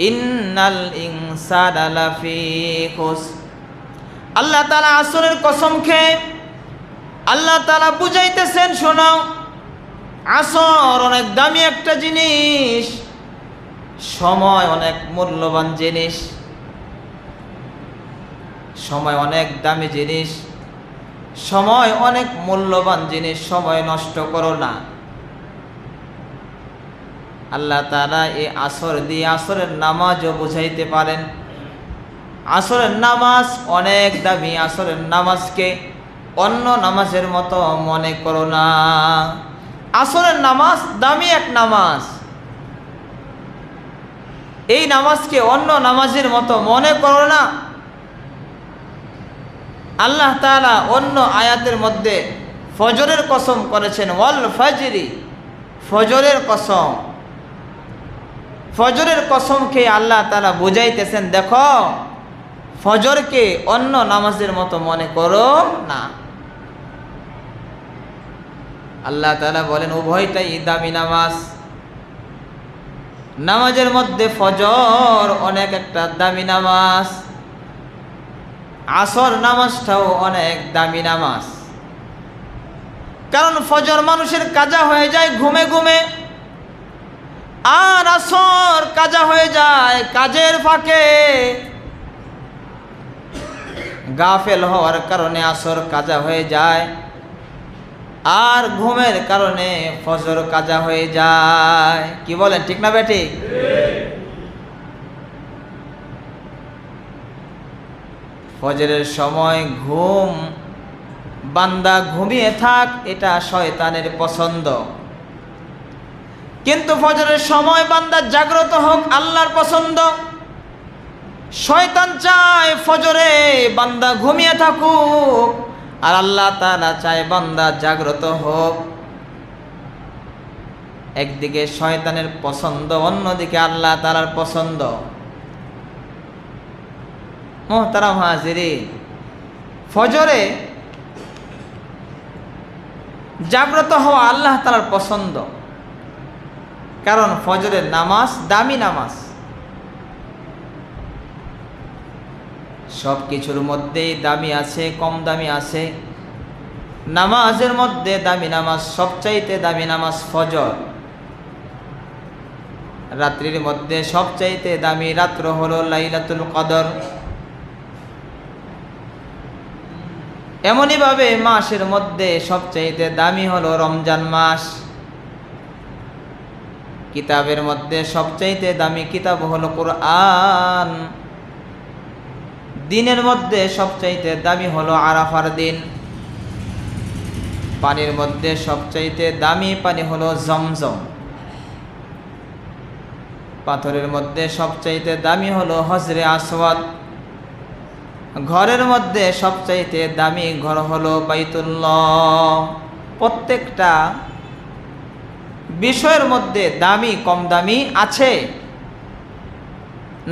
ইন্নাল ইনসানা লাফি খুসর। আল্লাহ তাআলা আসরের কসম খেয়ে আল্লাহ তাআলা বুঝাইতেছেন, শোনো, আসর অনেক দামি একটা জিনিস, সময় অনেক মূল্যবান জিনিস, সময় অনেক দামি জিনিস, সময় অনেক মূল্যবান জিনিস, সময় নষ্ট করো না। আল্লাহ তাআলা এই আসর দিয়ে আসরের নামাজও বুঝাইতে পারেন। আসরের নামাজ অনেক দামি, আসরের নামাজকে অন্য নামাজের মতো মনে করো না। আসরের নামাজ দামি এক নামাজ, এই নামাজকে অন্য নামাজের মতো মনে করো না। আল্লাহ তাআলা অন্য আয়াতের মধ্যে ফজরের কসম করেছেন, ওয়াল ফাজরি, ফজরের কসম। ফজরের কসম খেয়ে আল্লাহ তাআলা বুঝাইতেছেন, দেখো ফজরকে অন্য নামাজের মতো মনে করো না। আল্লাহ তাআলা বলেন উভয়টাই দামি নামাজ। নামাজের মধ্যে ফজর অনেক একটা দামি নামাজ, আসর নামাজটাও অনেক দামি নামাজ। কারণ ফজর মানুষের কাজা হয়ে যায় ঘুমে ঘুমে, আর আসর কাজা হয়ে যায় কাজের ফাঁকে। গাফেল হওয়ার কারণে আসর কাজা হয়ে যায়, আর ঘুমের কারণে ফজর কাজা হয়ে যায়। কি বলেন, ঠিক না বেটি? ফজরের সময় ঘুম, বান্দা ঘুমিয়ে থাক, এটা শয়তানের পছন্দ। কিন্তু ফজরের সময় বান্দা জাগ্রত হোক, আল্লাহর পছন্দ। শয়তান চায় ফজরে বান্দা ঘুমিয়ে থাকুক, আর আল্লাহ তাআলা চায় বান্দা জাগ্রত হোক। একদিকে শয়তানের পছন্দ, অন্যদিকে আল্লাহ তাআলার পছন্দ। মুহতারাম হাজিরিন, ফজরে জাগ্রত হওয়া আল্লাহ তাআলার পছন্দ, কারণ ফজরের নামাজ দামি নামাজ। সব কিছুর মধ্যেই দামি আছে, কম দামি আছে। নামাজের মধ্যে দামি নামাজ, সবচাইতে দামি নামাজ ফজর। রাত্রির মধ্যে সবচাইতে দামি রাত্র হলো লাইলাতুল কদর। এমনিভাবে মাসের মধ্যে সবচাইতে দামি হলো রমজান মাস। কিতাবের মধ্যে সবচাইতে দামি কিতাব হলো কুরআন। দিনের মধ্যে সবচাইতে দামি হলো আরাফার দিন। পানির মধ্যে সবচাইতে দামি পানি হলো জমজম। পাথরের মধ্যে সবচাইতে দামি হলো হজরে আসওয়াদ। ঘরের মধ্যে সবচাইতে দামি ঘর হলো বাইতুল্লাহ। প্রত্যেকটা বিষয়ের মধ্যে দামি কম দামি আছে।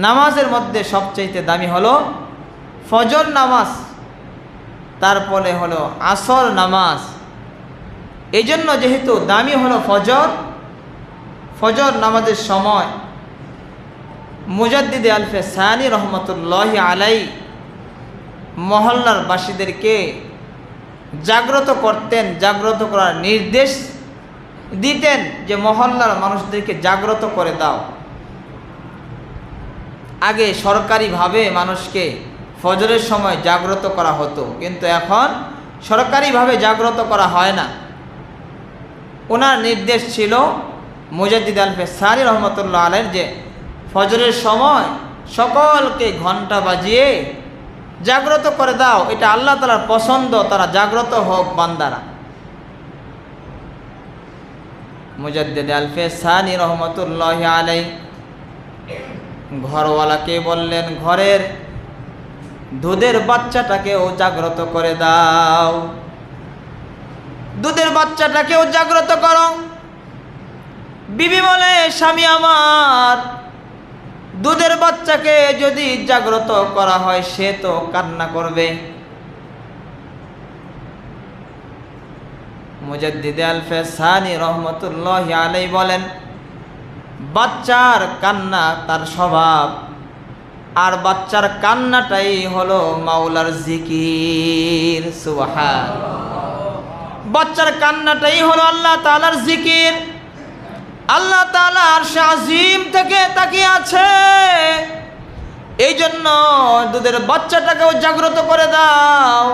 নামাজের মধ্যে সবচেয়ে দামি হলো ফজর নামাজ, তারপরে হলো আসর নামাজ। এই জন্য যেহেতু দামি হলো ফজর নামাজের সময় মুজাদ্দিদে আলফে সানি রহমতুল্লাহি আলাই মহল্লার বাসীদেরকে জাগ্রত করতেন, জাগ্রত করার নির্দেশ দিতেন যে মহল্লার মানুষদেরকে জাগ্রত করে দাও। আগে সরকারিভাবে মানুষকে ফজরের সময় জাগ্রত করা হতো, কিন্তু এখন সরকারিভাবে জাগ্রত করা হয় না। ওনার নির্দেশ ছিল মুজাদ্দিদ আলফে সানি রহমতুল্লাহ আলাইহির যে ফজরের সময় সকলকে ঘন্টা বাজিয়ে জাগ্রত করে দাও, এটা আল্লাহ তাআলার পছন্দ, তারা জাগ্রত হোক বান্দারা। মুজাদ্দিদ আলফে সানি রহমতুল্লাহ আলাইহি ঘরওয়ালাকে বললেন, ঘরের দুধের বাচ্চাটাকেও জাগ্রত করে দাও, দুধের বাচ্চাটাকেও জাগ্রত করো। বিবি বলে, স্বামী আমার, দুধের বাচ্চাকে যদি জাগ্রত করা হয় সে তো কান্না করবে। মুজাদ্দিদ আলফে সানি রহমতুল্লাহি আলাইহি বলেন, বাচ্চার কান্না তার স্বভাব, আর বাচ্চার কান্নাটাই হলো মাওলার জিকির। সুবহানাল্লাহ। বাচ্চার কান্নাটাই হলো আল্লাহ তাআলার জিকির। আল্লাহ তাআলা আরশে আজিম থেকে তাকিয়ে আছে, এই জন্য দুধের বাচ্চাটাকেও জাগ্রত করে দাও।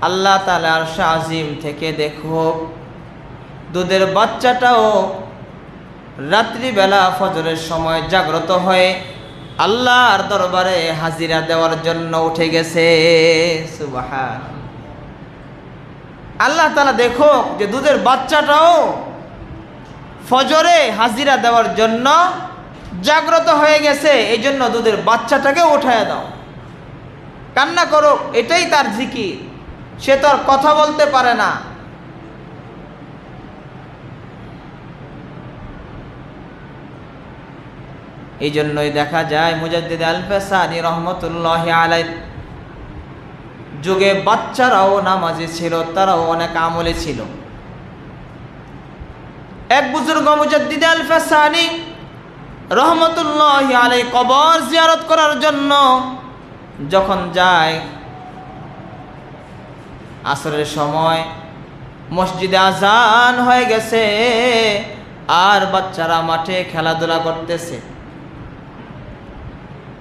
আল্লাহ তাআলা আরশে আজিম থেকে দেখো দুধের বাচ্চাটাও রাত্রিবেলা ফজরের সময় জাগ্রত হয়ে আল্লাহর দরবারে হাজিরা দেওয়ার জন্য উঠে গেছে। সুবহানাল্লাহ। আল্লাহ তাআলা দেখো যে দুধের বাচ্চাটাও ফজরে হাজিরা দেওয়ার জন্য জাগ্রত হয়ে গেছে, এই জন্য দুধের বাচ্চাটাকে উঠায় দাও, কান্না করো, এটাই তার জিকির। সে তো আর কথা বলতে পারে না। এই জন্যই দেখা যায় মুজাদ্দিদ আলফে সানি রহমতুল্লাহি আলাইহি যুগে বাচ্চারাও নামাজি ছিল, তারাও অনেক আমলে ছিল। এক বুজুর্গ মুজাদ্দিদ আলফে সানি রহমতুল্লাহি আলাইহি কবর জিয়ারত করার জন্য যখন যায়, আসরের সময় মসজিদে আজান হয়ে গেছে আর বাচ্চারা মাঠে খেলাধুলা করতেছে।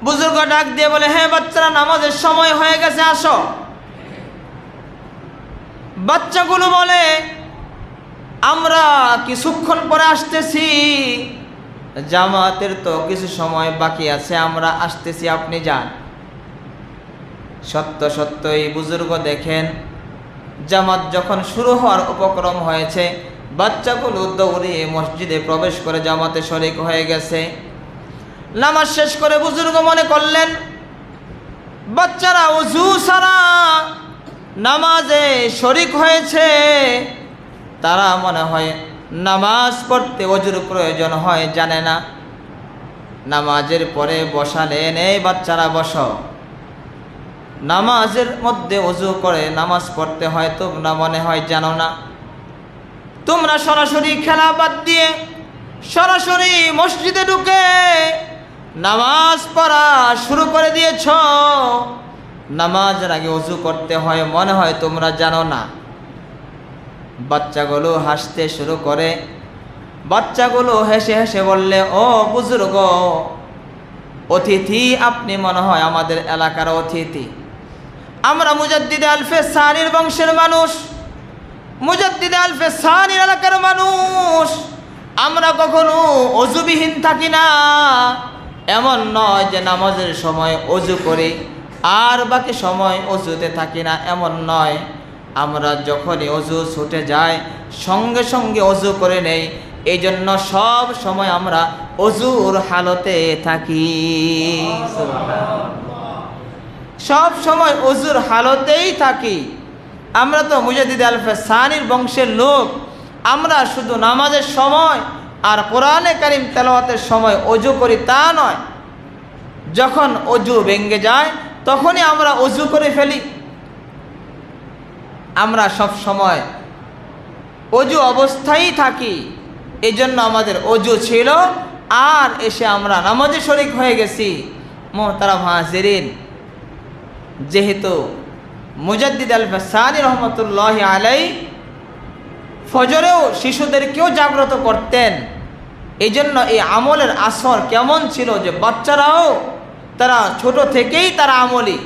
বুজুর্গ ডাক দিয়ে বলে, হ্যাঁ বাচ্চারা, নামাজের সময় হয়ে গেছে, আসো। বাচ্চাগুলো বলে, আমরা কিছুক্ষণ পরে আসতেছি, জামাতের তো কিছু সময় বাকি আছে, আমরা আসতেছি, আপনি যান। সত্যই বুজুর্গ দেখেন জামাত যখন শুরু হওয়ার উপক্রম হয়েছে, বাচ্চাগুলো দৌড়ে মসজিদে প্রবেশ করে জামাতে শরীক হয়ে গেছে। নামাজ শেষ করে বুজুর্গ মনে করলেন বাচ্চারা ওযু ছাড়া নামাজে শরীক হয়েছে, তারা মনে হয় নামাজ পড়তে ওযুর প্রয়োজন হয় জানে না। নামাজের পরে বসালেন, এই বাচ্চারা বসো, নামাজের মধ্যে ওযু করে নামাজ পড়তে হয় তোমরা মনে হয় জানো না। তোমরা সরাসরি খেলা বাদ দিয়ে সরাসরি মসজিদে ঢুকে নামাজ পড়া শুরু করে দিয়েছ। নামাজের আগে ওযু করতে হয় মনে হয় তোমরা জানো না। বাচ্চাগুলো হাসতে শুরু করে। বাচ্চাগুলো হেসে হেসে বললে, ও বুজুর্গ, অতিথি আপনি মনে হয় আমাদের এলাকার অতিথি। আমরা মুজাদ্দিদ আলফে সানির বংশের মানুষ, মুজাদ্দিদ আলফে সানির এলাকার মানুষ। আমরা কখনো অজুবিহীন থাকি না। এমন নয় যে নামাজের সময় অজু করি আর বাকি সময় অজুতে থাকি না, এমন নয়। আমরা যখনই অজু ছুটে যায় সঙ্গে সঙ্গে অজু করে নেই। এই জন্য সব সময় আমরা অজুর হালতে থাকি। সব সময় অজুর হালতেই থাকি। আমরা তো মুজাদ্দিদ আলফে সানির বংশের লোক, আমরা শুধু নামাজের সময় আর কোরআনে কারিম তেলাওয়াতের সময় ওযু করি তা নয়, যখন ওযু ভেঙে যায় তখনই আমরা ওযু করে ফেলি। আমরা সব সময় ওযু অবস্থায় থাকি, এই জন্য আমাদের ওযু ছিল আর এসে আমরা নামাজে শরীক হয়ে গেছি। মুহতারাম হাজিরিন, যেহেতু মুজাদ্দিদ আল ফাসানি রহমতুল্লাহি আলাইহি ফজরেও শিশুদেরকেও জাগ্রত করতেন, এই জন্য এই আমলের আসর কেমন ছিল যে বাচ্চারাও তারা ছোট থেকেই তারা আমলি,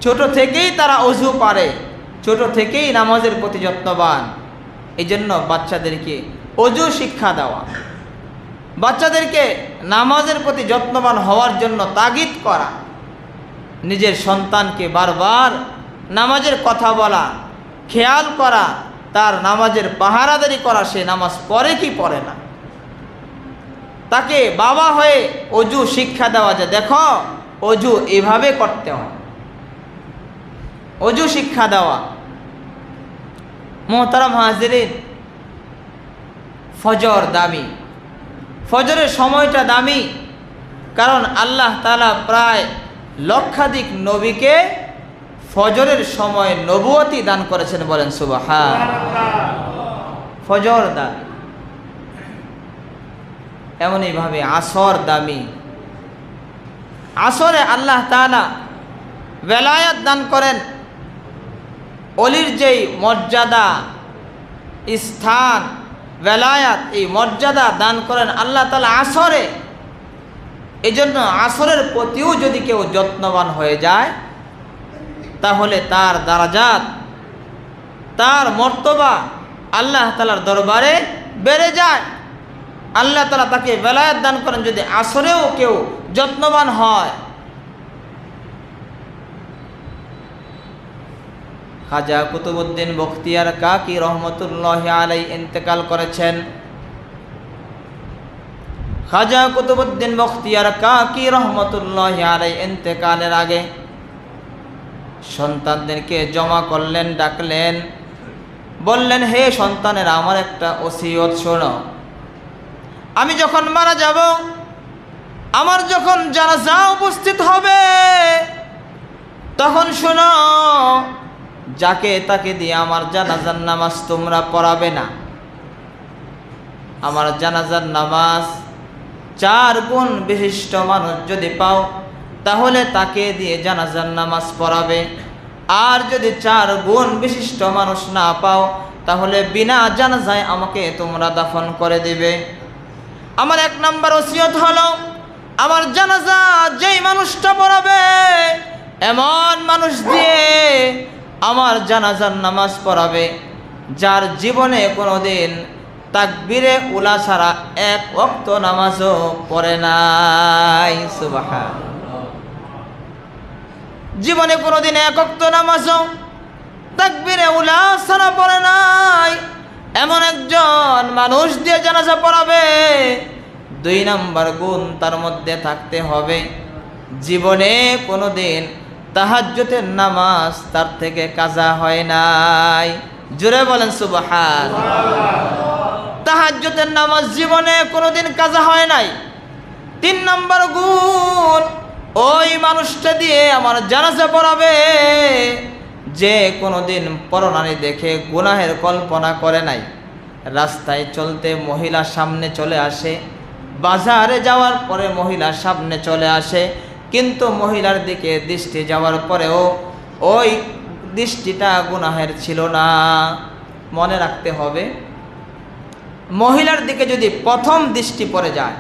ছোট থেকেই তারা ওযু পারে, ছোট থেকেই নামাজের প্রতি যত্নবান। এই জন্য বাচ্চাদেরকে ওযু শিক্ষা দেওয়া, বাচ্চাদেরকে নামাজের প্রতি যত্নবান হওয়ার জন্য তাগিদ করা, নিজের সন্তানকে বারবার নামাজের কথা বলা, খেয়াল করা, তার নামাজের পাহারাদারি করা, সে নামাজ পড়ে কি পড়ে না। তাকে বাবা হয়ে ওযু শিক্ষা দেওয়া, যে দেখো ওযু এভাবে করতে হয়, ওযু শিক্ষা দেওয়া। মুহতারাম হাজিরিন, ফজর দামি, ফজরের সময়টা দামি, কারণ আল্লাহ তাআলা প্রায় লক্ষাধিক নবীকে ফজরের সময় নবুয়তি দান করেছেন, বলেন সুবহানাল্লাহ। ফজর দামি, এমনইভাবে আসর দামি। আসরে আল্লাহ তাআলা বেলায়াত দান করেন, অলির যেই মর্যাদা স্থান বেলায়াত, এই মর্যাদা দান করেন আল্লাহ তাআলা আসরে। এই জন্য আসরের প্রতিও যদি কেউ যত্নবান হয়ে যায় তাহলে তার দারাজাত, তার মর্তবা আল্লাহ তাআলার দরবারে বেড়ে যায়। আল্লাহ তাআলা তাকে বেলায়াত দান করেন যদি আসরেও কেউ যত্নবান হয়। খাজা কুতুবউদ্দিন বখতিয়ার কাকি রহমতুল্লাহি আলাইহি ইন্তেকাল করেছেন। খাজা কুতুবউদ্দিন বখতিয়ার কাকি রহমতুল্লাহি আলাইহি ইন্তেকালের আগে সন্তানদেরকে জমা করলেন, ডাকলেন, বললেন, হে সন্তানেরা, আমার একটা ওসিয়ত শোনো। আমি যখন মারা যাব, আমার যখন জানাজা উপস্থিত হবে, তখন শোনো, যাকে তাকে দিয়ে আমার জানাজার নামাজ তোমরা পড়াবে না। আমার জানাজার নামাজ 4 গুণ বিশিষ্ট মানুষ যদি পাও তাহলে তাকে দিয়ে জানাজার নামাজ পড়াবে, আর যদি 4 গুণ বিশিষ্ট মানুষ না পাও তাহলে বিনা জানাজায় আমাকে তোমরা দাফন করে দিবে। আমার 1 নম্বর ওসিয়ত হলো, আমার জানাজা যেই মানুষটা পড়াবে এমন মানুষ দিয়ে আমার জানাজার নামাজ পড়াবে যার জীবনে কোনোদিন তাকবীরে উলা ছাড়া 1 ওয়াক্ত নামাজও পড়ে নাই। সুবহানাল্লাহ। জীবনে কোনোদিন 1 ওয়াক্ত নামাজও তাকবীরে উলা ছাড়া পড়ে নাই, এমন একজন মানুষ দিয়ে জানাজা পড়াবে। 2 নম্বর গুণ তার মধ্যে থাকতে হবে, জীবনে কোনোদিন তাহাজ্জুদের নামাজ তার থেকে কাজা হয় নাই। জোরে বলেন সুবহানাল্লাহ। তাহাজ্জুদের নামাজ জীবনে কোনোদিন কাজা হয় নাই। 3 নম্বর গুণ, ওই মানুষটা দিয়ে আমার জানাজা পড়াবে যে কোনোদিন পরনারী দেখে গুনাহের কল্পনা করে নাই। রাস্তায় চলতে মহিলা সামনে চলে আসে, বাজারে যাওয়ার পরে মহিলা সামনে চলে আসে, কিন্তু মহিলার দিকে দৃষ্টি যাওয়ার পরেও ওই দৃষ্টিটা গুনাহের ছিল না। মনে রাখতে হবে, মহিলার দিকে যদি প্রথম দৃষ্টি পড়ে যায়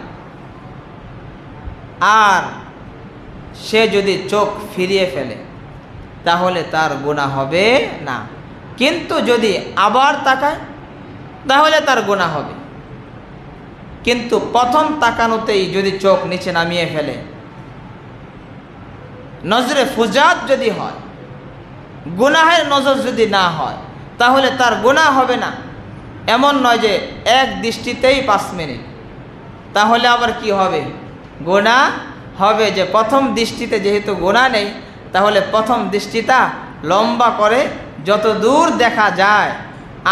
আর সে যদি চোখ ফিরিয়ে ফেলে তাহলে তার গুনাহ হবে না, কিন্তু যদি আবার তাকায় তাহলে তার গুনাহ হবে। কিন্তু প্রথম তাকানোতেই যদি চোখ নিচে নামিয়ে ফেলে, নজরে ফুজাত যদি হয়, গুনাহের নজর যদি না হয় তাহলে তার গুনাহ হবে না। এমন নয় যে 1 দৃষ্টিতেই 5 মিনিট, তাহলে আবার কি হবে? গুনাহ হবে। যে প্রথম দৃষ্টিতে যেহেতু গুনাহ নেই, তাহলে প্রথম দৃষ্টিটা লম্বা করে যত দূর দেখা যায়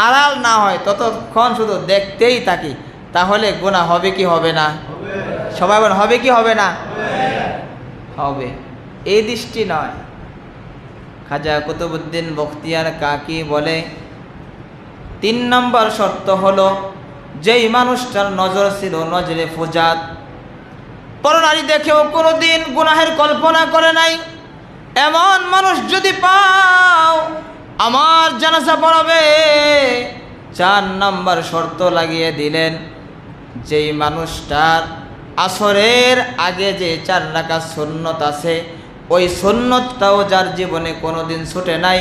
আড়াল না হয় ততক্ষণ শুধু দেখতেই থাকি, তাহলে গুনাহ হবে কি হবে না? সবাই বলেন হবে কি হবে না? হবে। এই দৃষ্টি নয়। খাজা কুতুবউদ্দিন বখতিয়ার কাকি বলে ৩ নম্বর শর্ত হলো যেই মানুষটার নজর ছিল নজরে ফুজাত, পরনারী দেখেও কোনোদিন গুনাহের কল্পনা করে নাই, এমন মানুষ যদি পাও আমার জানাজা পড়াবে। ৪ নম্বর শর্ত লাগিয়ে দিলেন যেই মানুষটার আসরের আগে যে 4 রাকাত সুন্নত আছে ওই সুন্নতটাও যার জীবনে কোনোদিন ছুটে নাই,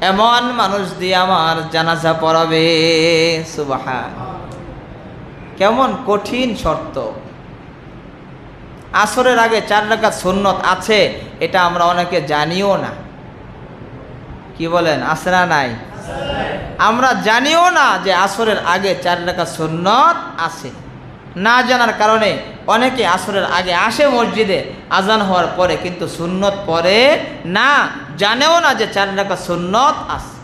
এমন মানুষ দিয়ে আমার জানাজা পড়াবে। সুবহান, কেমন কঠিন শর্ত। আসরের আগে 4 রাকাত সুন্নত আছে, এটা আমরা অনেকে জানিও না। কি বলেন, আছে না নাই? আমরা জানিও না যে আসরের আগে 4 রাকাত সুন্নত আছে। না জানার কারণে অনেকে আসরের আগে আসে মসজিদে আজান হওয়ার পরে, কিন্তু সুন্নত পড়ে না, জানেও না যে 4 রাকাত সুন্নত আছে।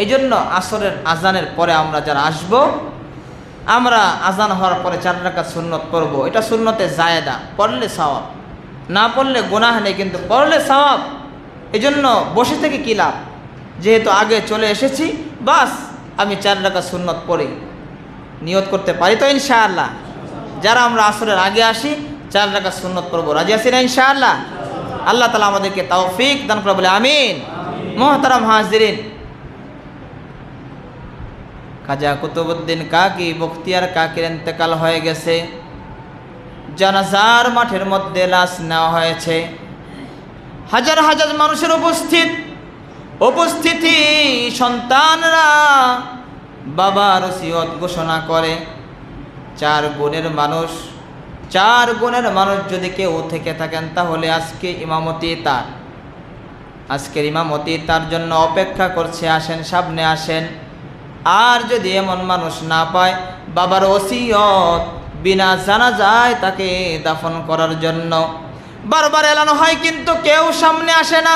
এই জন্য আসরের আজানের পরে আমরা যারা আসব, আমরা আজান হওয়ার পরে 4 রাকাত সুন্নত পড়ব। এটা সুন্নতে জায়েদা, পড়লে সওয়াব, না পড়লে গুনাহ নেই, কিন্তু পড়লে সওয়াব। এই জন্য বসে থেকে কী লাভ? যেহেতু আগে চলে এসেছি, বাস আমি 4 রাকাত সুন্নত পড়ি, নিয়ত করতে পারি তো ইনশাআল্লাহ। যারা আমরা আসরের আগে আসি 4 রাকাত সুন্নত পড়ব, রাজি আছি না ইনশাআল্লাহ? আল্লাহ তাআলা আমাদেরকে তৌফিক দান করে, বলে আমিন। মুহতারাম হাজিরিন, খাজা কুতুবউদ্দিন কাকি বখতিয়ার কাকির ইন্তেকাল হয়ে গেছে। জানাজার মাঠের মধ্যে লাশ নেওয়া হয়েছে। হাজার হাজার মানুষের উপস্থিতি, সন্তানরা বাবার ওসিয়ত ঘোষণা করে। 4 গুণের মানুষ যদি কেউ থেকে থাকেন তাহলে আজকের ইমামতি তার জন্য অপেক্ষা করছে, আসেন সামনে আসেন। আর যদি এমন মানুষ না পায়, বাবার ওসিয়ত বিনা জানাজায় তাকে দাফন করার জন্য বারবার এলান হয়, কিন্তু কেউ সামনে আসে না।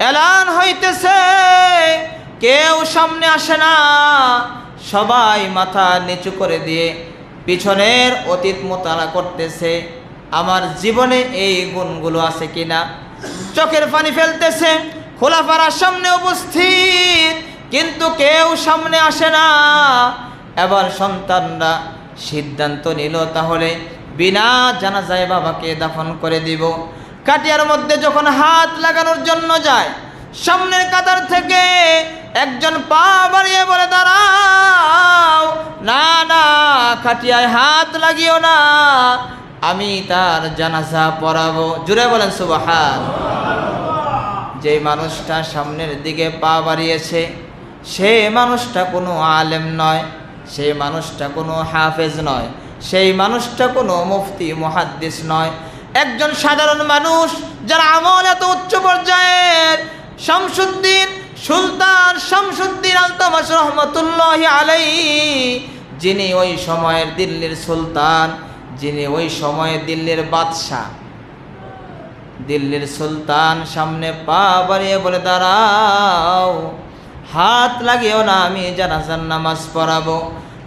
এলান হইতেছে, কেউ সামনে আসে না। সবাই মাথা নিচু করে দিয়ে পিছনের অতীত মোতালা করতেছে, আমার জীবনে এই গুণগুলো আছে কিনা। চোখের পানি ফেলতেছে, খোলাফার সামনে উপস্থিত, কিন্তু কেউ সামনে আসে না। এবার সন্তানরা সিদ্ধান্ত নিল, তাহলে বিনা জানাজায় বাবাকে দাফন করে দিব। কাটিয়ার মধ্যে যখন হাত লাগানোর জন্য যায়, সামনের কাতার থেকে একজন পা বাড়িয়ে বলে, দাঁড়াও, না না, খাটিয়ায় হাত লাগিও না, আমি তার জানাজা পড়াবো। জুড়ে বলেন সুবহান। যে মানুষটা সামনের দিকে পা বাড়িয়েছে, সে মানুষটা কোনো আলেম নয়, সেই মানুষটা কোনো হাফেজ নয়, সেই মানুষটা কোনো মুফতি মুহাদ্দিস নয়, একজন সাধারণ মানুষ যার আমল এত উচ্চ পর্যায়ের। সুলতান শামসুদ্দিন আলতামাশ রহমতুল্লাহি আলাইহি, যিনি ওই সময়ের দিল্লির সুলতান, যিনি ওই সময়ে দিল্লির বাদশাহ, দিল্লির সুলতান সামনে পা বাড়িয়ে বলে, দাঁড়াও, হাত লাগিও না, আমি জানাজার নামাজ পড়াবো।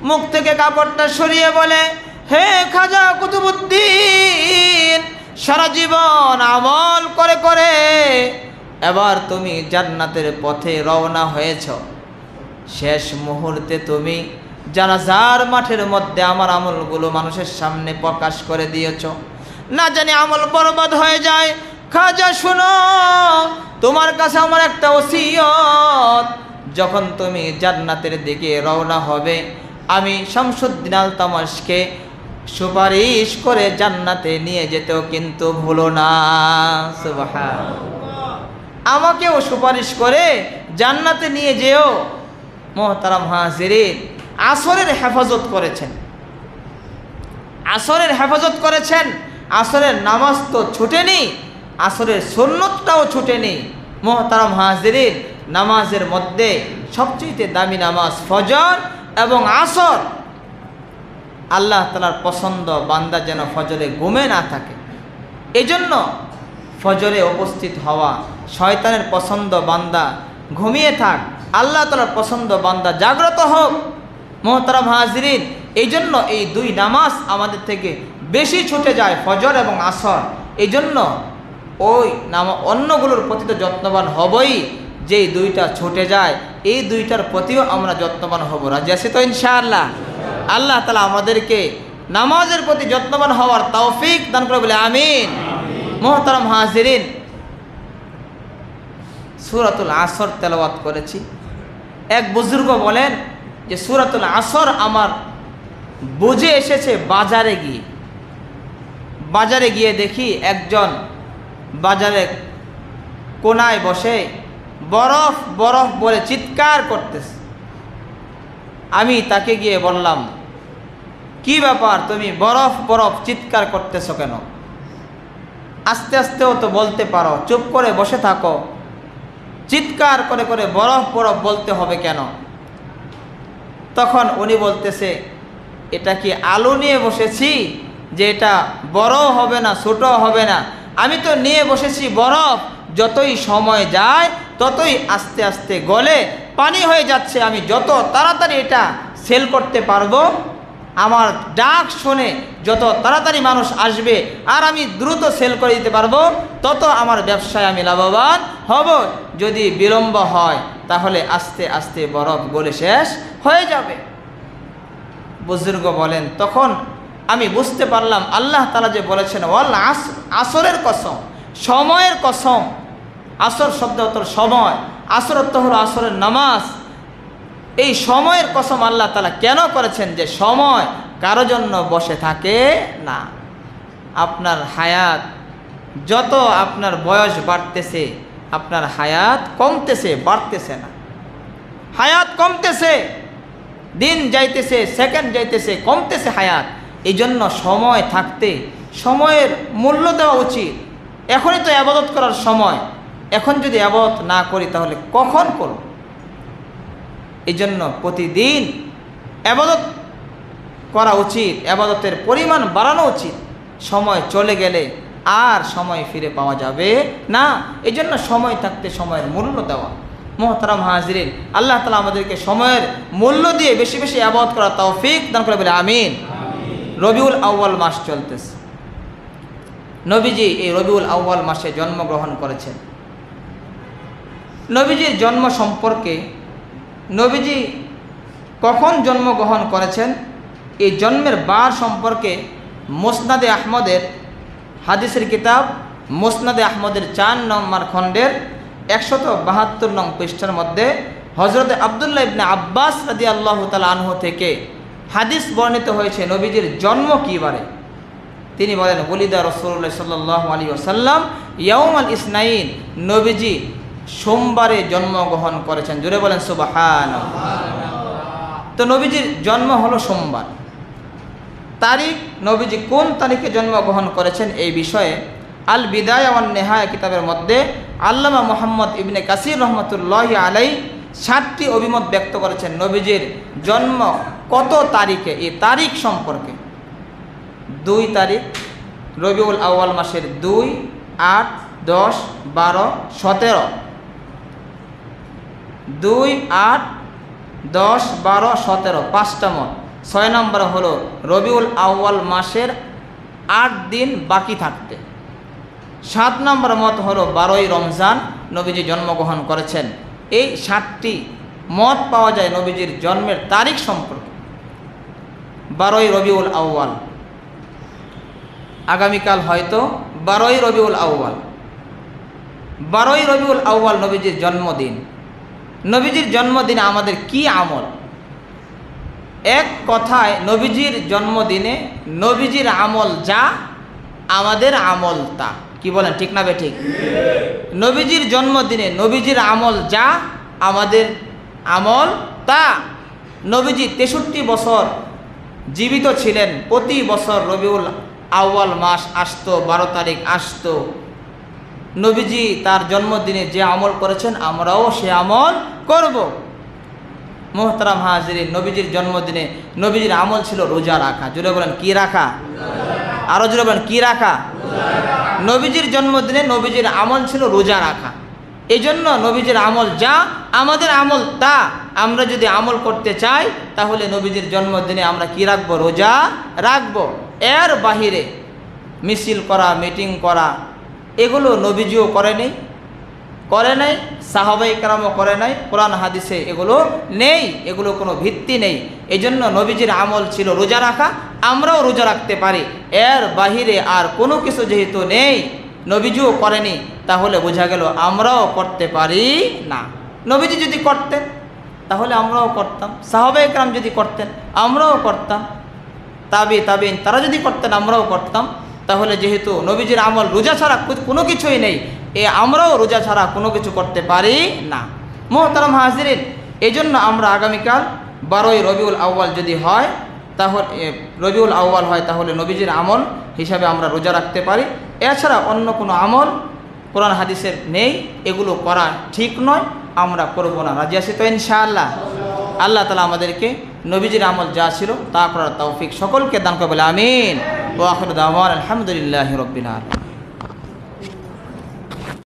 মুখ থেকে কাপড়টা সরিয়ে বলে, হে খাজা কুতুবউদ্দিন, সারা জীবন আমল করে করে এবার তুমি জান্নাতের পথে রওনা হয়েছ, শেষ মুহূর্তে তুমি জানাজার মাঠের মধ্যে আমার আমলগুলো মানুষের সামনে প্রকাশ করে দিয়েছ, না জানি আমল বরবাদ হয়ে যায়। খাজা শুনো, তোমার কাছে আমার একটা ওসিয়ত, যখন তুমি জান্নাতের দিকে রওনা হবে, আমি শামসুদ্দিন আলতামাশকে সুপারিশ করে জান্নাতে নিয়ে যেতেও কিন্তু ভুলো না। সুবহানাল্লাহ, আমাকেও সুপারিশ করে জান্নাতে নিয়ে যেও। মুহতারাম হাজিরিন, আসরের হেফাজত করেছেন, আসরের নামাজ তো ছুটেনি, আসরের সুন্নতটাও ছুটেনি। মুহতারাম হাজিরিন, নামাজের মধ্যে সবচেয়ে দামি নামাজ ফজর এবং আসর। আল্লাহ তাআলার পছন্দ বান্দা যেন ফজরে ঘুমে না থাকে, এজন্য ফজরে উপস্থিত হওয়া। শয়তানের পছন্দ বান্দা ঘুমিয়ে থাক, আল্লাহ তাআলার পছন্দ বান্দা জাগ্রত হোক। মুহতারাম হাজিরিন, এই জন্য এই দুই নামাজ আমাদের থেকে বেশি ছুটে যায়, ফজর এবং আসর। এই জন্য ওই অন্যগুলোর প্রতি তো যত্নবান হবই, যেই দুইটা ছুটে যায় এই দুইটার প্রতিও আমরা যত্নবান হব। রাজি আছি তো ইনশাআল্লাহ? আল্লাহ তাআলা আমাদেরকে নামাজের প্রতি যত্নবান হওয়ার তৌফিক দান করে বলে আমিন। মুহতারাম হাজিরিন, সূরাতুল আসর তেলাওয়াত করেছি। এক বুজুর্গ বলেন যে সূরাতুল আসর আমার বুঝে এসেছে বাজারে গিয়ে দেখি একজন বাজারে কোনায় বসে বরফ বরফ বলে চিৎকার করতেছে। আমি তাকে গিয়ে বললাম, কি ব্যাপার, তুমি বরফ বরফ চিৎকার করতেছো কেন? আস্তে আস্তেও তো বলতে পারো, চুপ করে বসে থাকো, চিৎকার করে করে বরফ বরফ বলতে হবে কেন? তখন উনি বলতেছে, এটা কি আলু নিয়ে বসেছি যে এটা বড় হবে না ছোট হবে না? আমি তো নিয়ে বসেছি বরফ, যতই সময় যায় ততই আস্তে আস্তে গলে পানি হয়ে যাচ্ছে। আমি যত তাড়াতাড়ি এটা সেল করতে পারবো, আমার ডাক শুনে যত তাড়াতাড়ি মানুষ আসবে আর আমি দ্রুত সেল করে দিতে পারবো, তত আমার ব্যবসায় আমি লাভবান হব। যদি বিলম্ব হয় তাহলে আস্তে আস্তে বরফ গলে শেষ হয়ে যাবে। বুজুর্গ বলেন, তখন আমি বুঝতে পারলাম আল্লাহ তাআলা যে বলেছেন ওয়াল আসর, আসরের কসম, সময়ের কসম। আসর শব্দ অর্থ সময়, আসর অর্থ হলো আসরের নামাজ। এই সময়ের কসম আল্লাহ তাআলা কেন করেছেন? যে সময় কারো জন্য বসে থাকে না। আপনার হায়াত, যত আপনার বয়স বাড়তেছে আপনার হায়াত কমতেছে, বাড়তেছে না। হায়াত কমতেছে, দিন যাইতেছে, সেকেন্ড যাইতেছে, কমতেছে হায়াত। এই জন্য সময় থাকতে সময়ের মূল্য দেওয়া উচিত। এখনই তো ইবাদত করার সময়, এখন যদি ইবাদত না করি তাহলে কখন করব? এই জন্য প্রতিদিন ইবাদত করা উচিত, ইবাদতের পরিমাণ বাড়ানো উচিত। সময় চলে গেলে আর সময় ফিরে পাওয়া যাবে না। এই জন্য সময় থাকতে সময়ের মূল্য দেওয়া। মুহতারাম হাজিরিন, আল্লাহ তাআলা আমাদেরকে সময়ের মূল্য দিয়ে বেশি বেশি ইবাদত করার তৌফিক দান করে বলে আমিন। রবিউল আউয়াল মাস চলতেছে। নবীজি এই রবিউল আউয়াল মাসে জন্মগ্রহণ করেছেন। নবীজির জন্ম সম্পর্কে, নবীজি কখন জন্মগ্রহণ করেছেন, এই জন্মের বার সম্পর্কে মুসনাদে আহমদের হাদিসের কিতাব মুসনাদে আহমদের 4 নম্বর খণ্ডের 172 নং পৃষ্ঠার মধ্যে হযরত আব্দুল্লাহ ইবনে আব্বাস রাদিয়াল্লাহু তাআলা আনহু থেকে হাদিস বর্ণিত হয়েছে নবীজির জন্ম কী বারে। তিনি বলেন, ওলিদা রাসূলুল্লাহ সাল্লাল্লাহু আলাইহি ওয়াসাল্লাম ইয়াউমাল ইসনাইন, নবীজি সোমবারে জন্মগ্রহণ করেছেন। জোরে বলেন সুবহানাল্লাহ। তো নবীজির জন্ম হলো সোমবার। তারিখ, নবীজি কোন তারিখে জন্মগ্রহণ করেছেন এই বিষয়ে আল বিদায়া ওয়ান নেহায়া কিতাবের মধ্যে আল্লামা মুহাম্মদ ইবনে কাসির রহমতুল্লাহি আলাইহি 7টি অভিমত ব্যক্ত করেছেন নবীজির জন্ম কত তারিখে। এই তারিখ সম্পর্কে 2 তারিখ রবিউল আউয়াল মাসের 2, 8, 10, 12, 17। 2, 8, 10, 12, 17 5টা মত। 6 নম্বর হলো রবিউল আউয়াল মাসের 8 দিন বাকি থাকতে। 7 নম্বর মত হলো 12ই রমজান নবীজি জন্মগ্রহণ করেছেন। এই 7টি মত পাওয়া যায় নবীজির জন্মের তারিখ সম্পর্কে। 12ই রবিউল আউয়াল, আগামীকাল হয়তো 12ই রবিউল আউয়াল। 12ই রবিউল আউয়াল নবীজির জন্মদিন। নবীজির জন্মদিনে আমাদের কি আমল? এক কথায় নবীজির জন্মদিনে নবীজির আমল যা, আমাদের আমল তা। কি বলেন, ঠিক না বেঠিক? নবীজির জন্মদিনে নবীজির আমল যা, আমাদের আমল তা। নবীজি 63 বছর জীবিত ছিলেন। প্রতি বছর রবিউল আউয়াল মাস আসতো, 12 তারিখ আসতো। নবীজি তার জন্মদিনে যে আমল করেছেন আমরাও সে আমল করব। মুহতারাম হাজিরিন, নবীজির জন্মদিনে নবীজির আমল ছিল রোজা রাখা। জোরে বলেন কি রাখা? আরো জোরে বলেন কি রাখা? নবীজির জন্মদিনে নবীজির আমল ছিল রোজা রাখা। এই জন্য নবীজির আমল যা, আমাদের আমল তা। আমরা যদি আমল করতে চাই তাহলে নবীজির জন্মদিনে আমরা কি রাখবো? রোজা রাখবো। এর বাহিরে মিছিল করা, মিটিং করা, এগুলো নবীজিও করে নাই, সাহাবায়ে কেরামও করে নাই, কোরআন হাদিসে এগুলো নেই, এগুলো কোনো ভিত্তি নেই। এই জন্য নবীজির আমল ছিল রোজা রাখা, আমরাও রোজা রাখতে পারি। এর বাহিরে আর কোনো কিছু যেহেতু নেই, নবীজিও করেনি, তাহলে বোঝা গেল আমরাও করতে পারি না। নবীজি যদি করতেন তাহলে আমরাও করতাম, সাহাবায়ে কেরাম যদি করতেন আমরাও করতাম, তাবিঈন তারা যদি করতেন আমরাও করতাম। তাহলে যেহেতু নবীজির আমল রোজা ছাড়া কোনো কিছুই নেই, আমরাও রোজা ছাড়া কোনো কিছু করতে পারি না। মুহতারাম হাজিরিন, এই জন্য আমরা আগামীকাল 12ই রবিউল আউয়াল যদি হয়, তাহলে রবিউল আউয়াল হয়, তাহলে নবীজির আমল হিসাবে আমরা রোজা রাখতে পারি। এছাড়া অন্য কোনো আমল কোরআন হাদিসের নেই, এগুলো করা ঠিক নয়, আমরা করব না। রাজি আছি তো ইনশাআল্লাহ? আল্লাহ তাআলা আমাদেরকে নবীজির আমল যা ছিল তা করার তৌফিক সকলকে দান করে বলে আমিন। ওয়া আখিরু দাওয়ানা আলহামদুলিল্লাহি রাব্বিল আলামিন।